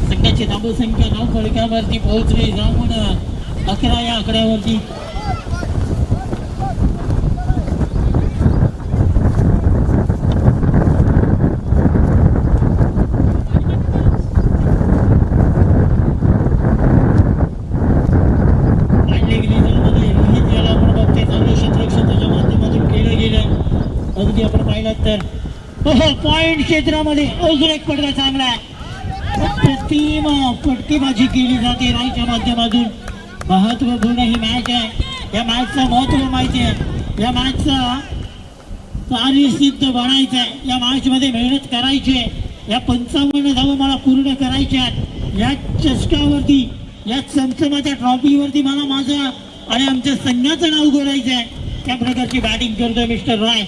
संघाची धावसंख्या धाव फलकावरती पोहोचली जाऊन 11 या आकड्यावरती. अगदी आपण पाहिलात तर पॉइंट क्षेत्रामध्ये अजून एक फटका चांगला आहे. अप्रतिम फटकेबाजी केली जाते रायच्या माध्यमातून. महत्वपूर्ण ही मॅच आहे. या मॅचचं महत्व माहिती आहे. या मॅचचा कार्यसिद्ध बनायचं आहे. या मॅच मध्ये मेहनत करायची आहे. या 55 धावा मला पूर्ण करायच्या आहेत. या चषकावरती, या चमचमाच्या ट्रॉफीवरती मला माझं आणि आमच्या संघाचं नाव करायचं आहे. त्या प्रकारची बॅटिंग करतोय मिस्टर रॉय.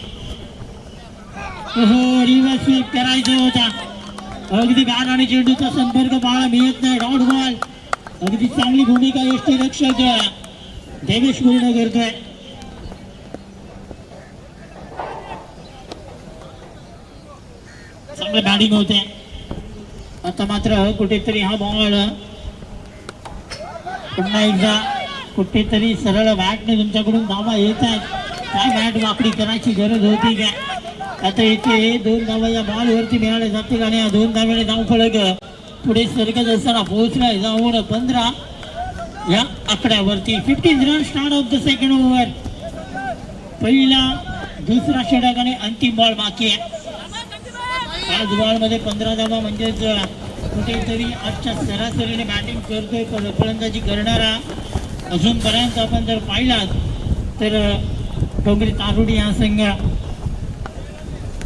रिव्हर्स स्वीप करायचा होता. अगदी गार आणि चेंडूचा संपर्क पाहायला मिळत नाही. Dot ball. अगदी चांगली भूमिका यष्टीरक्षक देवेश पूर्ण करतोय. चांगलं बॅटिंग होते. आता मात्र कुठेतरी हा बॉल पुन्हा एकदा कुठेतरी सरळ बॅटने तुमच्याकडून धावा येत आहेत. काय बॅट वाकडी करायची गरज होती का? आता इथे 2 धावा या बॉलवरती मिळाले जातील आणि या 2 धाव्याने धाव फलक पुढे सरकत असताना पोहोचलाय जाऊन 15 या आकड्यावरती. 15 run start of the second over. पहिला, दुसरा षटक आणि अंतिम बॉल बाकी आहे. आज बॉल मध्ये 15 धावा म्हणजेच कुठेतरी आजच्या सरासरीने बॅटिंग करतोय फलंदाजी करणारा. अजूनपर्यंत आपण जर पाहिलात तर डोंगरी तारुडी हा संघ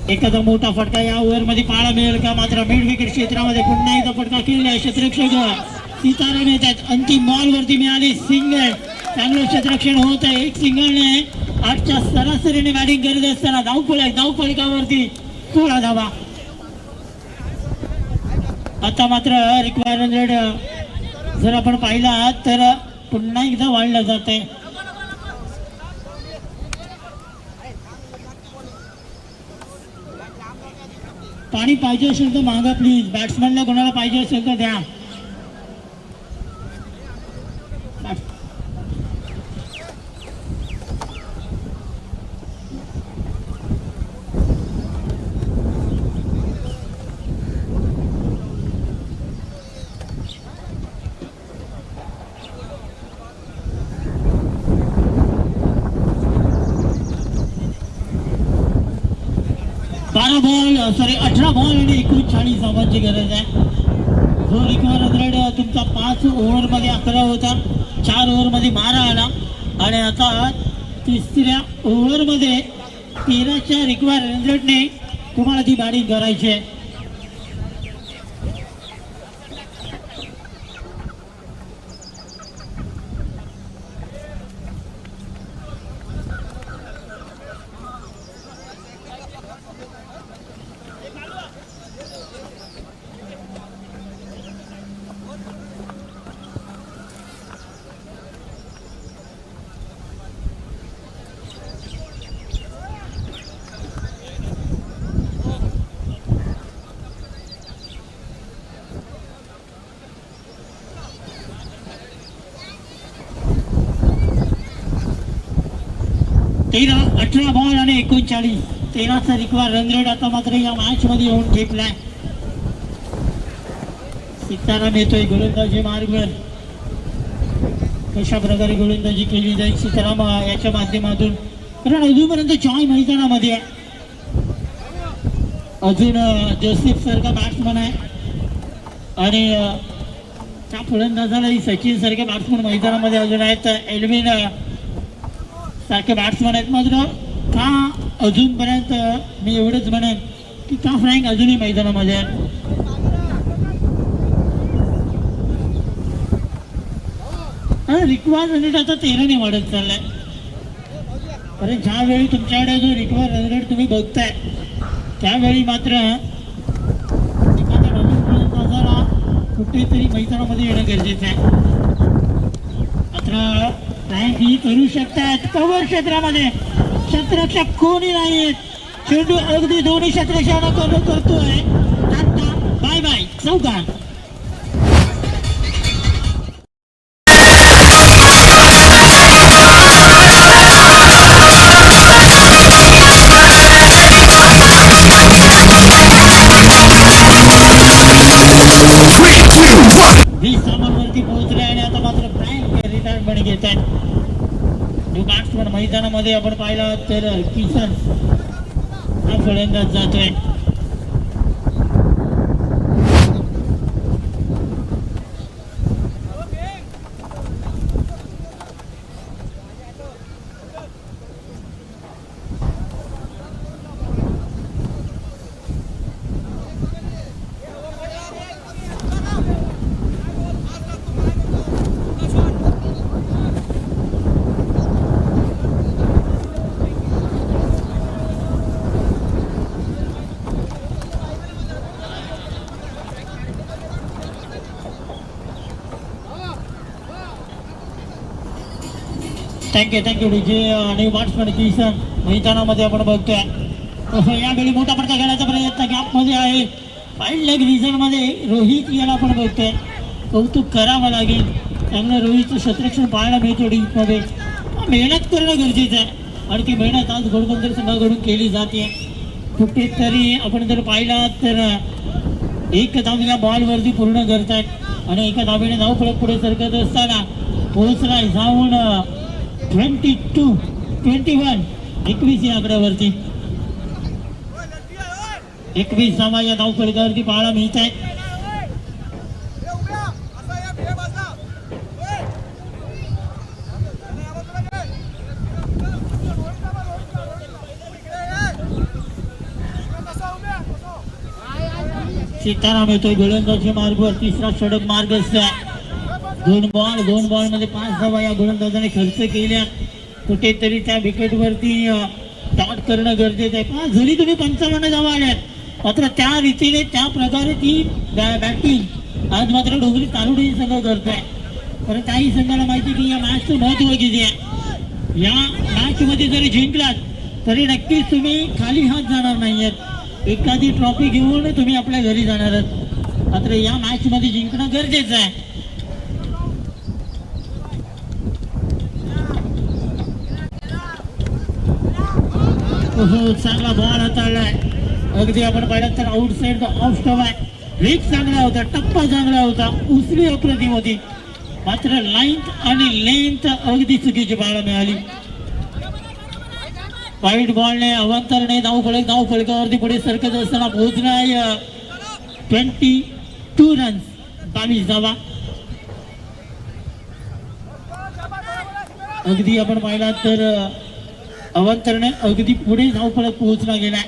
एखादा मोठा फटका या ओव्हर मध्ये पाहायला मिळेल का? मात्र मिड विकेट क्षेत्रामध्ये पुन्हा एकदा फटका केलाय. क्षेत्ररक्षक सीताराम येतात. अंतिम बॉल वरती मिळाली सिंगल. चांगलं क्षेत्ररक्षण होत आहे. एक सिंगलने आजच्या सरासरीने बॅटिंग करत असताना धाव फलकावरती 16 धावा. आता मात्र रिक्वायर्ड रेड जर आपण पाहिला तर पुन्हा एकदा वाढलं जात आहे. पाणी पाहिजे असेल तर मागा प्लीज. बॅट्समॅनला कोणाला पाहिजे असेल तर द्या. बारा बॉल 18 बॉल आणि 39 धावांची गरज आहे. जो रिक्वायर्ड रेड तुमचा 5 ओव्हरमध्ये 11 होता. 4 ओव्हरमध्ये 12 आला आणि आता तिसऱ्या ओव्हरमध्ये 13च्या रिक्वायर्ड रेडने तुम्हाला ती बॅटिंग करायची आहे. तेरा 18 बॉल आणि 39. 13चा रिक्वायर्ड रन रेट आता मात्र या मॅच मध्ये येऊन ठेपलाय. सीताराम येतोय गोलंदाजी मार्गवर. कशा प्रकारे गोलंदाजी केली जाईल सीताराम याच्या माध्यमातून, कारण अजूनपर्यंत जॉय मैदानामध्ये आहे. अजून जोसेफ सारखा बॅट्समन आहे आणि त्या फलंदाजालाही सचिन सारखे बॅट्समन मैदानामध्ये अजून आहेत. एल्विन सारखे बॅट्समन आहेत. मात्र का अजूनपर्यंत मी एवढंच म्हणेन की का फ्रँक अजूनही मैदानामध्ये आहे. रिक्वायर्ड रेट आता 13ने वाढत चाललाय. कारण ज्यावेळी तुमच्याकडे जो रिकवर रन रेट तुम्ही बघताय त्यावेळी मात्र एखाद्या नवीन फलंदाजाला कुठेतरी मैदानामध्ये येणं गरजेचं आहे. मात्र रँक ही करू शकतात कव्हर क्षेत्रामध्ये क्षेत्ररक्षक कोणी नाहीत. चेंडू अगदी दोन्ही क्षेत्ररक्षकांना कव्हर करतोय. टाटा बाय बाय चौकार. सामानवरती पोहोचले आणि आता मात्र फ्रँक रिटायरमेंट घेत आहेत. जो बॅट्समन मैदानामध्ये आपण पाहिला तर किसन हा फलंदाज जातोय. थँक्यू डीजे आणि बॅट्समन किसन मैदानामध्ये आपण बघतोय. यावेळी मोठा फटका खेळायचा प्रयत्न गॅपमध्ये आहे. वाईल्ड लेग रिझन मध्ये रोहित याला आपण बघतोय. कौतुक करावं लागेल. चांगलं रोहितचं क्षेत्ररक्षण पाहायला मिळतो डीपमध्ये. मेहनत करणं गरजेचं आहे आणि ती मेहनत आज घोडबंदर संघाकडून केली जाते. कुठेतरी आपण जर पाहिला तर एक धाव या बॉलवरती पूर्ण करतायत आणि एका धावेने धाव फलक पुढे सरकत असताना पोहोचलाय जाऊन 21 या आकड्यावरती. 21 धावा या धाव फलकावरती पाहायला मिळत आहेत. सीताराम येतोय गोलंदाजी मार्गवर. तिसरा षटक मार्ग असतो. दोन बॉल मध्ये 5 धावा या गोलंदाजाने खर्च केल्या. कुठेतरी त्या विकेटवरती डॉट करणं गरजेचं आहे. 5 जरी तुम्ही 55 धावा आल्यात मात्र त्या रीतीने त्या प्रकारे ती बॅटिंग आज मात्र डोंगरी तालुडी संघ करतोय. कारण काही संघाला माहिती की या मॅचचं महत्व किती आहे. या मॅच मध्ये जरी जिंकलात तरी नक्कीच तुम्ही खाली हात जाणार नाहीयेत. एखादी ट्रॉफी घेऊन तुम्ही आपल्या घरी जाणार आहात. मात्र या मॅच मध्ये जिंकणं गरजेचं आहे. चांगला बॉल हाताळलाय. अगदी आपण पाहिलं तर आउटसाइड ऑफ स्टंप आहे. रिक चांगला होता. टप्पा चांगला होता. उचली अप्रतिम होती. मात्र लाईन्थ आणि लेंथ अगदी चुकीची पाहायला मिळाली. वाईट बॉलने अवांतरने धाव फलकावरती पुढे सरकत असताना पोहोचलाय 22 रन्स 22 धावा. अगदी आपण पाहिला तर अवांतरने अगदी पुढे धाव फलक पोहोचला गेलाय.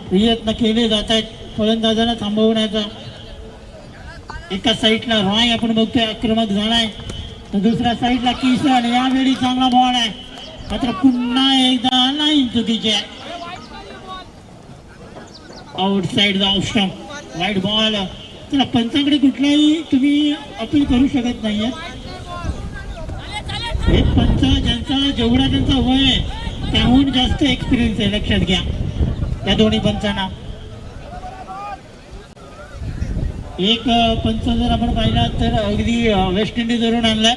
प्रयत्न केले जात आहेत फलंदाजांना थांबवण्याचा. एका साईडला रॉय आपण बघतोय आक्रमक झालाय तर दुसऱ्या साईडला किसन. यावेळी चांगला बॉल आहे मात्र पुन्हा एकदा लाईन चुकीची आहे. आउटसाइड ऑफ स्टंप वाईट बॉल. तर पंचांकडे कुठलाही तुम्ही अपील करू शकत नाहीये. हे पंच ज्यांचा जेवढा त्यांचा वय आहे त्याहून जास्त एक्सपिरियन्स आहे. लक्षात घ्या या दोन्ही पंचांना. एक पंच जर आपण पाहिला तर अगदी वेस्ट इंडिजवरून आणलाय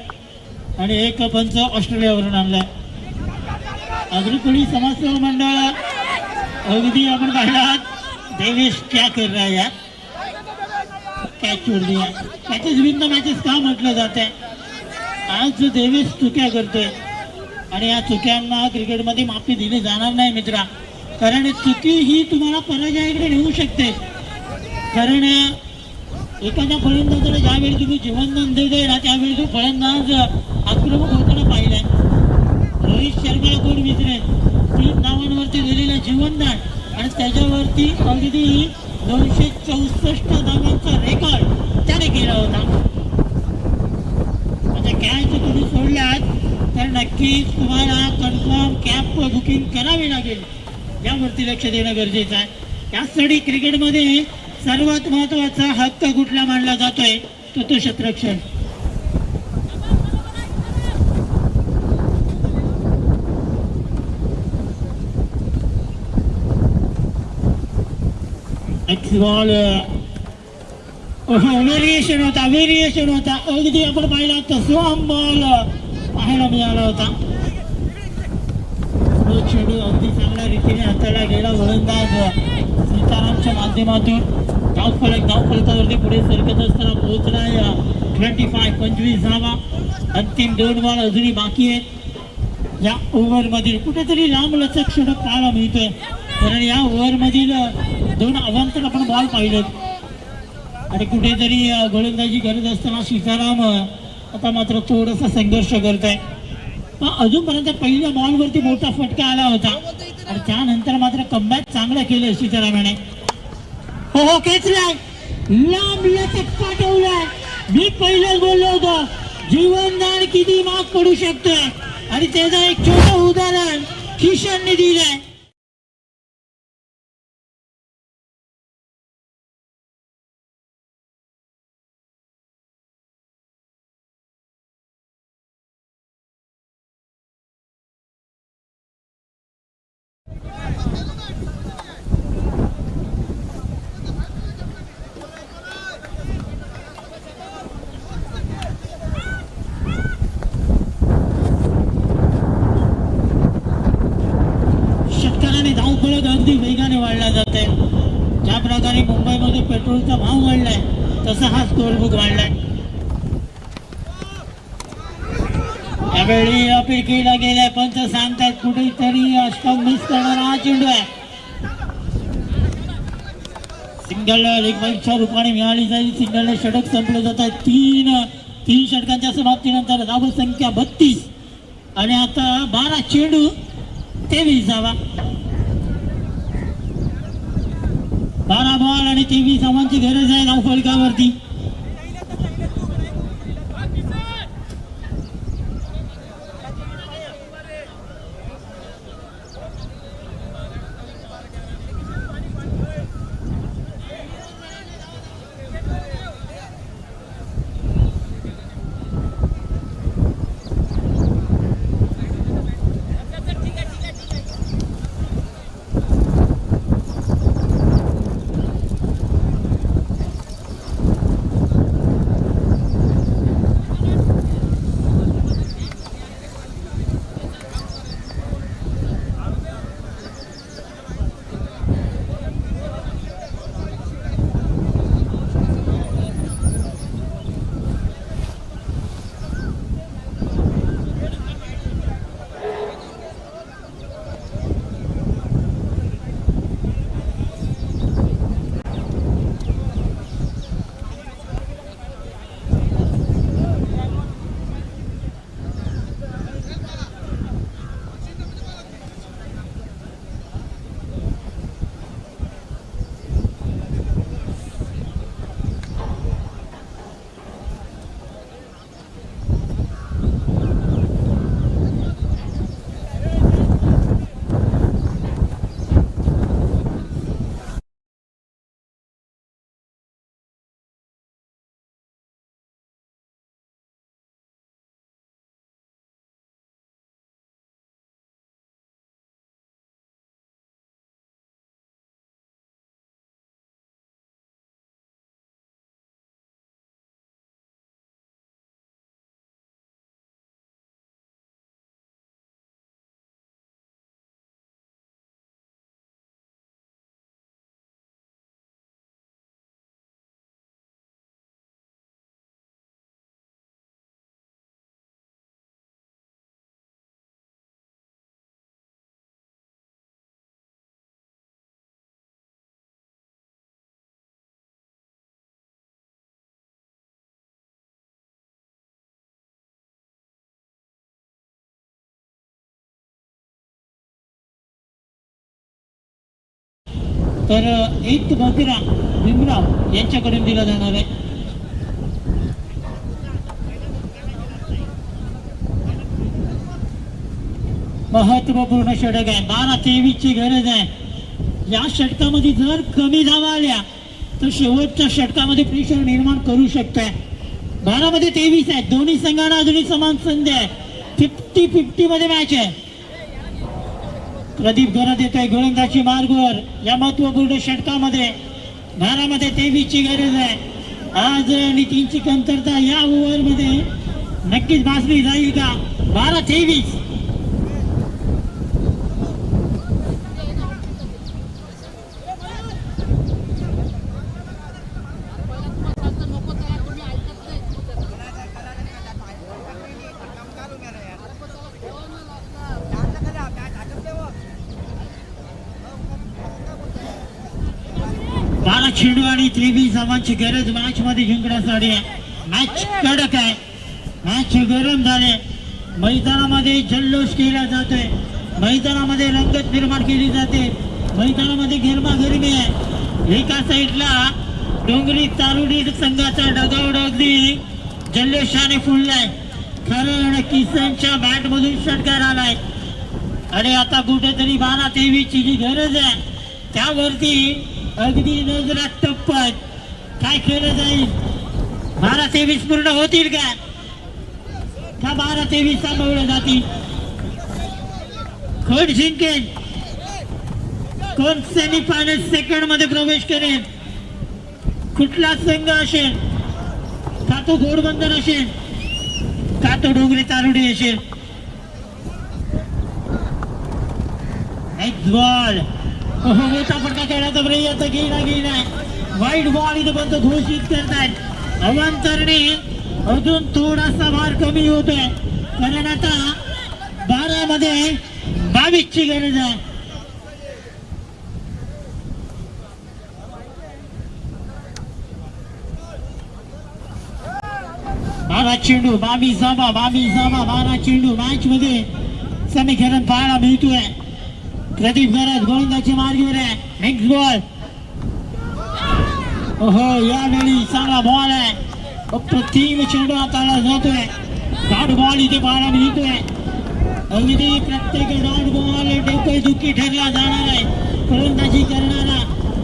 आणि एक पंच ऑस्ट्रेलियावरून आणलाय. अगदी कोणी समाजसेवा मंडळ अगदी आपण पाहिला देवेश क्या कर रहा है यार. कॅच छोड़ दिया. मॅचेस विन द मॅचेस का म्हटलं जात आहे. आज देवेश चुक्या करतोय आणि या चुक्यांना क्रिकेटमध्ये माफी दिली जाणार नाही मित्रा. कारण चुकी ही तुम्हाला पराजयाकडे नेऊ शकते. कारण एखाद्या फलंदाजाला ज्यावेळी तुम्ही जीवनदान देताय ना त्यावेळी तो फलंदाज आक्रमक होताना पाहिलाय. रोहित शर्माला कोण विसरेल. 3 धावांवरती दिलेलं जीवनदान आणि त्याच्यावरती अगदी 264 धावांचा रेकॉर्ड त्याने केला होता. आता कॅच तुम्ही सोडल्यात तर नक्कीच तुम्हाला कन्फर्म कॅब बुकिंग करावी लागेल, यावरती लक्ष देणं गरजेचं आहे. त्यासाठी क्रिकेटमध्ये सर्वात महत्वाचा हक्क कुठला मानला जातोय तो क्षेत्ररक्षण. बॉल व्हेरिएशन होता अगदी आपण पाहिला तसं बॉल पाहायला मिळाला होता. चेंडू अगदी चांगल्या रीतीने हाताळला गेला गोलंदाज सीतारामच्या माध्यमातून. धावफलकावरती पुढे सरकत असताना पोहोचलाय 25 धावा. अंतिम 2 बॉल अजूनही बाकी आहेत या ओव्हर मधील. कुठेतरी लांब लचक षटक पाहायला मिळतोय, कारण या ओव्हर मधील 2 अवांतर आपण बॉल पाहिलेत आणि कुठेतरी गोलंदाजी करत असताना सीताराम आता मात्र थोडासा संघर्ष करत आहे. पण अजूनपर्यंत पहिल्या बॉलवरती मोठा फटका आला होता आणि त्यानंतर मात्र कमबॅक चांगलं केलं सीतारामाने. हो खेचलाय, लांब लचक पाठवलाय. मी पहिलेच बोललो होतो जीवनदान किती महाग पडू शकतोय आणि त्याचं एक छोटं उदाहरण किशनने दिलंय. अगदी वेगाने वाढला जात आहे. ज्या प्रकारे मुंबईमध्ये पेट्रोलचा भाव वाढलाय तसा हा स्कोरबुक वाढलाय. यावेळी अपील गेलाय, पंच सांगतात कुठेतरी स्टंप मिस करणारा हा चेंडू आहे. सिंगल लेग बाईटच्या रूपाने मिळाली जाईल. सिंगलने षटक संपले जात आहे. तीन षटकांच्या समाप्तीनंतर धावसंख्या 32 आणि आता 12 चेंडू 23 धावा. 12 बॉल आणि 23 धावांची गरज आहे धावफलकावरती. तर एक बधिरा भीमराव यांच्याकडून दिला जाणार आहे. महत्वपूर्ण षटक आहे. 12-23 ची गरज आहे. या षटकामध्ये जर कमी धावा आल्या तर शेवटच्या षटकामध्ये प्रेशर निर्माण करू शकतोय. 12 मध्ये 23 आहे. दोन्ही संघांना अजूनही समान संधी आहे. 50-50 मध्ये मॅच आहे. प्रदीप घरात येतोय गोलंदाजी मार्गवर या महत्वपूर्ण षटकामध्ये. 12 मध्ये 23 ची गरज आहे. आज नितीनची कमतरता या ओव्हर मध्ये नक्कीच भासली जाईल का? 12-23. चेंडू आणि 23 धावांची गरज मॅच मध्ये जिंकण्यासाठी. मॅच कडक आहे. मॅच गरम झाले. मैदानामध्ये जल्लोष केला जातोय. मैदानामध्ये रंगत निर्माण केली जाते. मैदानामध्ये गरमागरमी आहे. एका साईडला डोंगरी तारुडी संघाचा डगावड अगदी जल्लोषाने फुललाय. कारण किसनच्या बॅट मधून षटकार आलाय आणि आता कुठेतरी 12-23 ची जी गरज आहे त्यावरती अगदी नजरा टप्पत. काय केलं जाईल? 12-23 पूर्ण होतील का? 12-23 सांभाळलं जातील? कोण जिंकेल? कोण सेमीफायनल सेकंड मध्ये प्रवेश करेल? कुठला संघ असेल? का तो घोडबंदर असेल का तो डोंगरी तारुडी असेल? एक बॉल मोठा फटका खेळण्याचा प्रयत्न गेला. वाईट बॉल इथे बंद घोषित करतायत. अवांतरने अजून थोडासा भार कमी होतोय कारण आता 12 मध्ये 22 ची गरज आहे. चेंडू 22 धावा 12 चेंडू मॅच मध्ये समीकरण पाहायला मिळतोय. प्रदीप घरात गोलंदाजी मार्गीवर आहे. Next ball. ओहो यावेळी चांगला बॉल आहे. अप्रतिम चेंडू हाताळला जातोय. डॉट बॉल इथे पाहायला मिळतोय. अगदी प्रत्येक डॉट बॉल डोके दुखी ठरला जाणार आहे. गोलंदाजी करणारा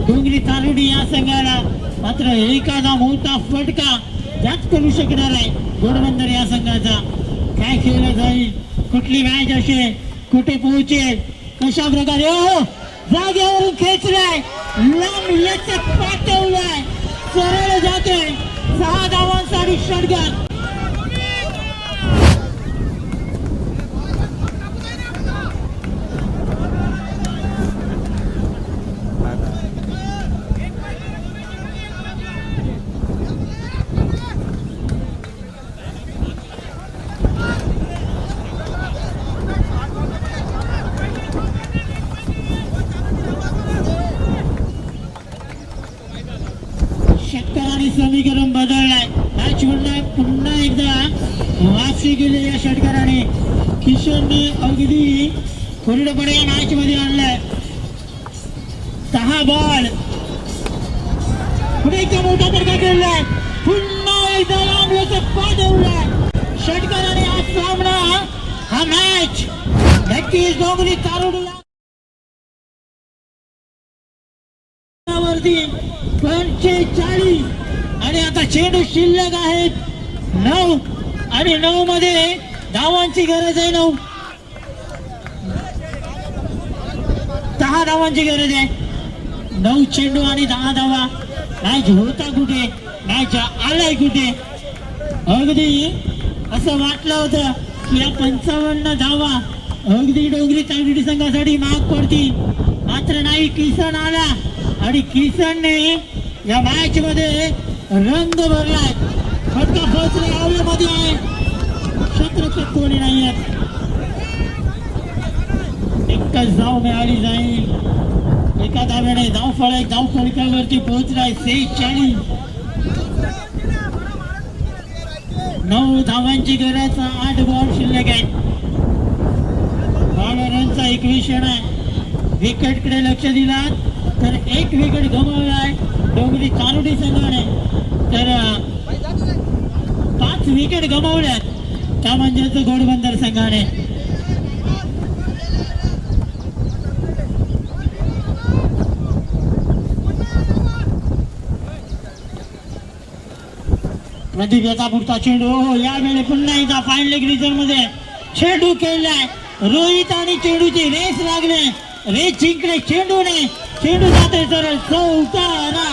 डोंगरी तारुडी या संघाला मात्र एखादा मोठा फटका त्यात करू शकणार आहे घोडबंदर या संघाचा. काय खेळलं जाईल? कुठली मॅच असेल? कुठे पोहोचेल? कशा प्रकारे? जागेवरून खेचलाय. लांब लचक पाठवलाय. सरळ जातोय. 6 धावांसाठी षटकार. समीकरण बदललाय. मॅच पुन्हा एकदा वापसी गेले या षटकाराने. किशनने अगदी पूर्णपणे या मॅच मध्ये आणलाय. 6 बॉल पुढे एक मोठा फटका खेळलाय. पुन्हा एकदा लांबल्याचा पाठवलाय. षटकाराने हा सामना हा मॅच नक्कीच डोंगरी तारुडी 45 आणि आता चेंडू शिल्लक आहेत 9 आणि 9 मध्ये धावांची गरज आहे. 10 धावांची गरज आहे. 9 चेंडू आणि 10 धावा. मॅच होता कुठे? मॅच आलाय कुठे? अगदी असं वाटलं होतं की या 55 धावा अगदी डोंगरी तारुडी संघासाठी महाग पडतील. मात्र नाही. किसन आला आणि किसनने या मॅच मध्ये रंग भरलाय. फटका पोहोचले आवळमध्ये आहे. क्षेत्ररक्षक कोणी नाही आहेत. एकच धाव मिळाली जाईल. एका धाव्याने धाव फळकावरती पोहोचलाय. 46 9 धावांची गरज. 8 बॉल शिल्लक आहे. बॉलरांचा एक विषण आहे. विकेट कडे लक्ष दिला तर 1 विकेट गमावलाय डोंगरी तारुडी संघाने. तर 5 विकेट गमावल्यात त्या म्हणजेच घोडबंदर संघाने. प्रदीप याचा पुढचा चेंडू यावेळी पुन्हा एकदा फाईन लेग रिझन मध्ये चेंडू खेळलाय. रोहित आणि चेंडूची रेस लागले. रेस जिंकले चेंडूने. चेंडू जाते सरळ चौकारा.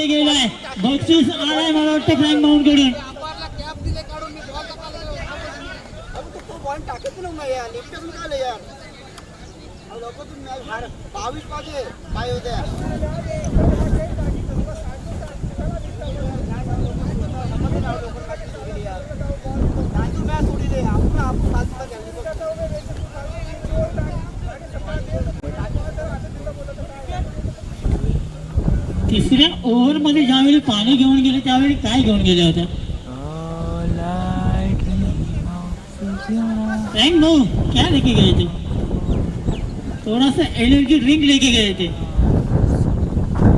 गेलाय बक्षीस आलाय मला वाटतं फ्लॅग माउंट कडून. तिसऱ्या ओव्हर मध्ये ज्यावेळी पाणी घेऊन गेले त्यावेळी काय घेऊन गेले होते? क्या लेके गए थे? थोड़ा सा एनर्जी ड्रिंक लेके गए थे.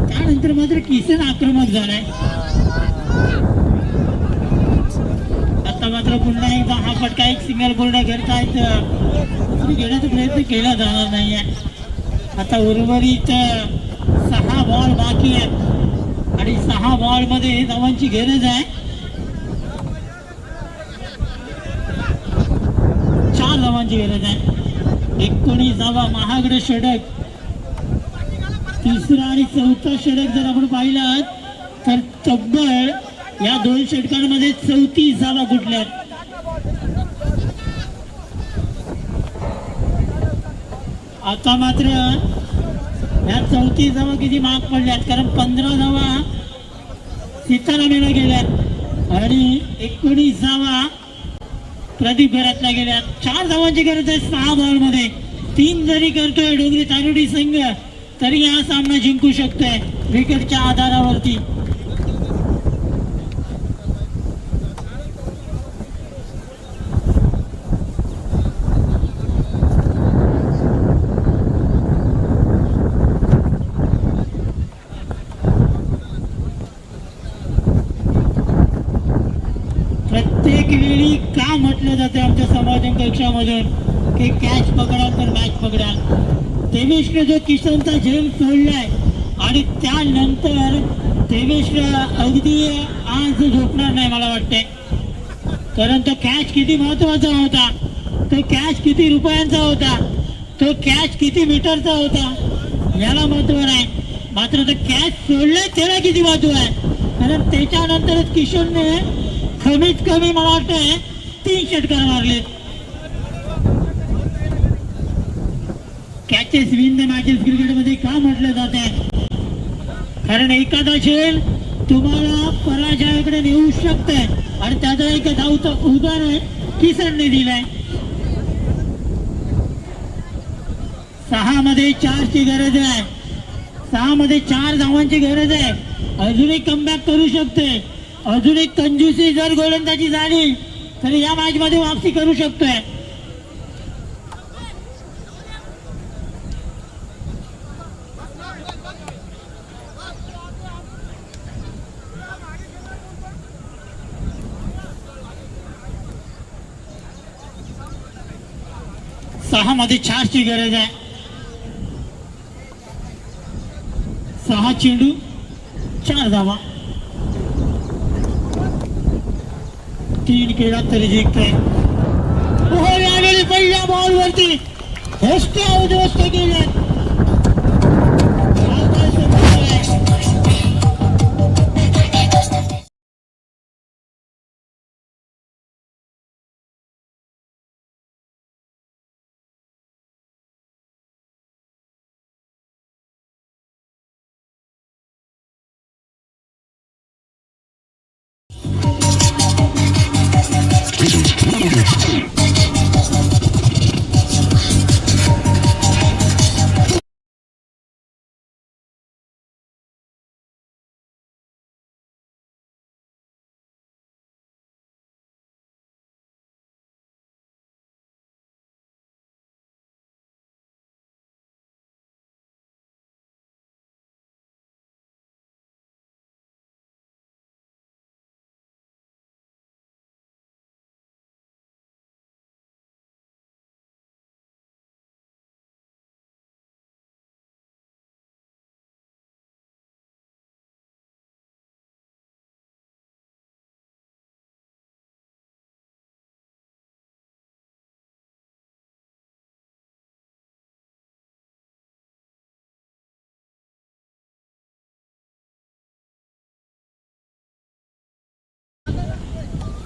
त्यानंतर मात्र किसन आक्रमक झालाय. आता मात्र पुन्हा एकदा हा फटका एक सिंगल बोर्ड करतायत. घेण्याचा प्रयत्न केला जाणार नाहीये. आता उर्वरित 6 बॉल बाकी आहेत आणि 6 बॉल मध्ये धावांची गरज आहे. 4 धावांची गरज आहे. 19 धावा महागडे षटक. तिसरा आणि चौथा षटक जर आपण पाहिलात तर तब्बल या 2 षटकांमध्ये 34 धावा कुठल्या. आता मात्र या 34 धावा किती महाग पडल्यात कारण 15 धावा सीतारामेला गेल्यात आणि 19 धावा प्रदीप घरातल्या गेल्यात. 4 धावांची गरज आहे 6 बॉल मध्ये. 3 जरी करतोय डोंगरी तानुडी संघ तरी हा सामना जिंकू शकतोय विकेटच्या आधारावरती. प्रत्येक वेळी का म्हटलं जाते आमच्या समाजन कक्षामधून की कॅच पकडाल तर मॅच पकडाल. देवेशने जो किशनचा झेल सोडलाय आणि त्यानंतर देवेश अगदी आज झोपणार नाही मला वाटते. कारण तो कॅच किती महत्वाचा होता. तो कॅच किती रुपयांचा होता. तो कॅच किती मीटरचा होता याला महत्व नाही. मात्र तो कॅच सोडलाय त्याला किती महत्व आहे. कारण त्याच्यानंतरच किशनने कमीत कमी मला वाटतंय 3 षटकार मारले. कॅचेस विन द मॅचेस क्रिकेटमध्ये का म्हटलं जात आहे कारण एखादा खेळ तुम्हाला पराजयाकडे नेऊ शकतोय आणि त्याचा एक धावचं उदाहरण किसनने दिलंय. 6 मध्ये 4 ची गरज आहे. 6 मध्ये 4 धावांची गरज आहे. अजून एक कमबॅक करू शकते. अजून एक कंजूसी जर गोलंदाजी झाली तर या मॅच मध्ये वापसी करू शकतोय. सहा मध्ये 4 ची गरज आहे. 6 चेंडू 4 धावा. 3 केला तरी जिंकतोय. यावेळी पहिल्या बॉलवरती उद्ध्वस्त केले.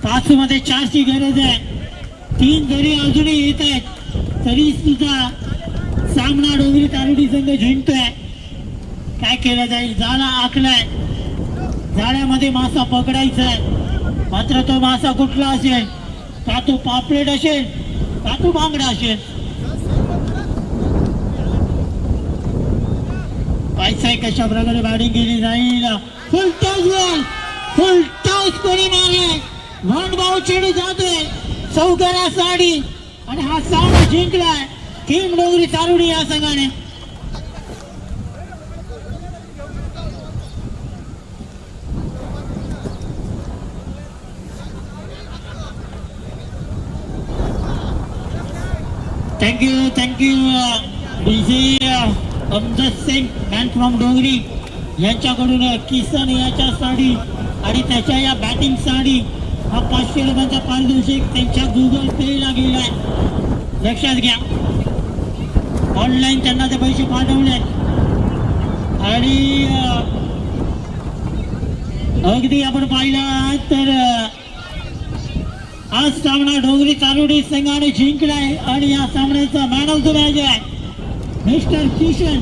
5 मध्ये 4 ची गरज आहे. 3 जरी अजूनही येत आहेत तरी सुद्धा सामना डोंगरी तारुडी संघ जिंकतोय. काय केलं जाईल? जाळा आखलाय, जाळ्यामध्ये मासा पकडायचा आहे. मात्र तो मासा कुठला असेल? का तो पापलेट असेल का तो बांगडा असेल? पाहिजे कशा प्रकारे बॅटिंग केली जाईल. फुल टॉस कोणी मारलाय. वन बाऊ चेडू जातोय चौकारा साडी आणि हा सामना जिंकलाय टीम डोंगरी तारुडी या संघाने. Thank you DC Amjad Singh man from Dongri यांच्याकडून किसन याच्यासाठी आणि त्याच्या या बॅटिंग साठी हा 500 रुपयांचा पारितोषिक त्यांच्या गुगल पे ला गेलाय. लक्षात घ्या, ऑनलाईन त्यांना ते पैसे पाठवले आणि अगदी आपण पाहिलं तर आज सामना डोंगरी तारुडी संघाने जिंकलाय आणि या सामन्याचा मॅन ऑफ द मॅच आहे मिस्टर किशन.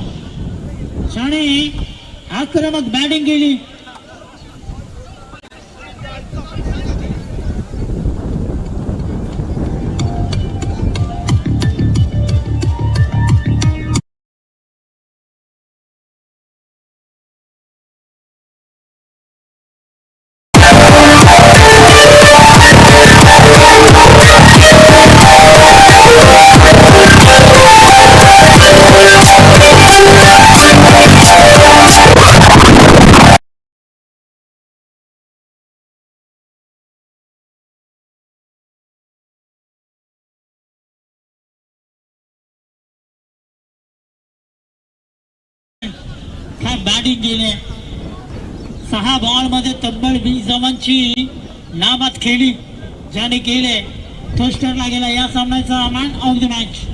शाने आक्रमक बॅटिंग केली. बॅटिंग केली. 6 बॉल मध्ये तब्बल 20 धावांची नाबाद खेळी ज्याने केले तो ठरला गेला या सामन्याचा मॅन ऑफ द मॅच.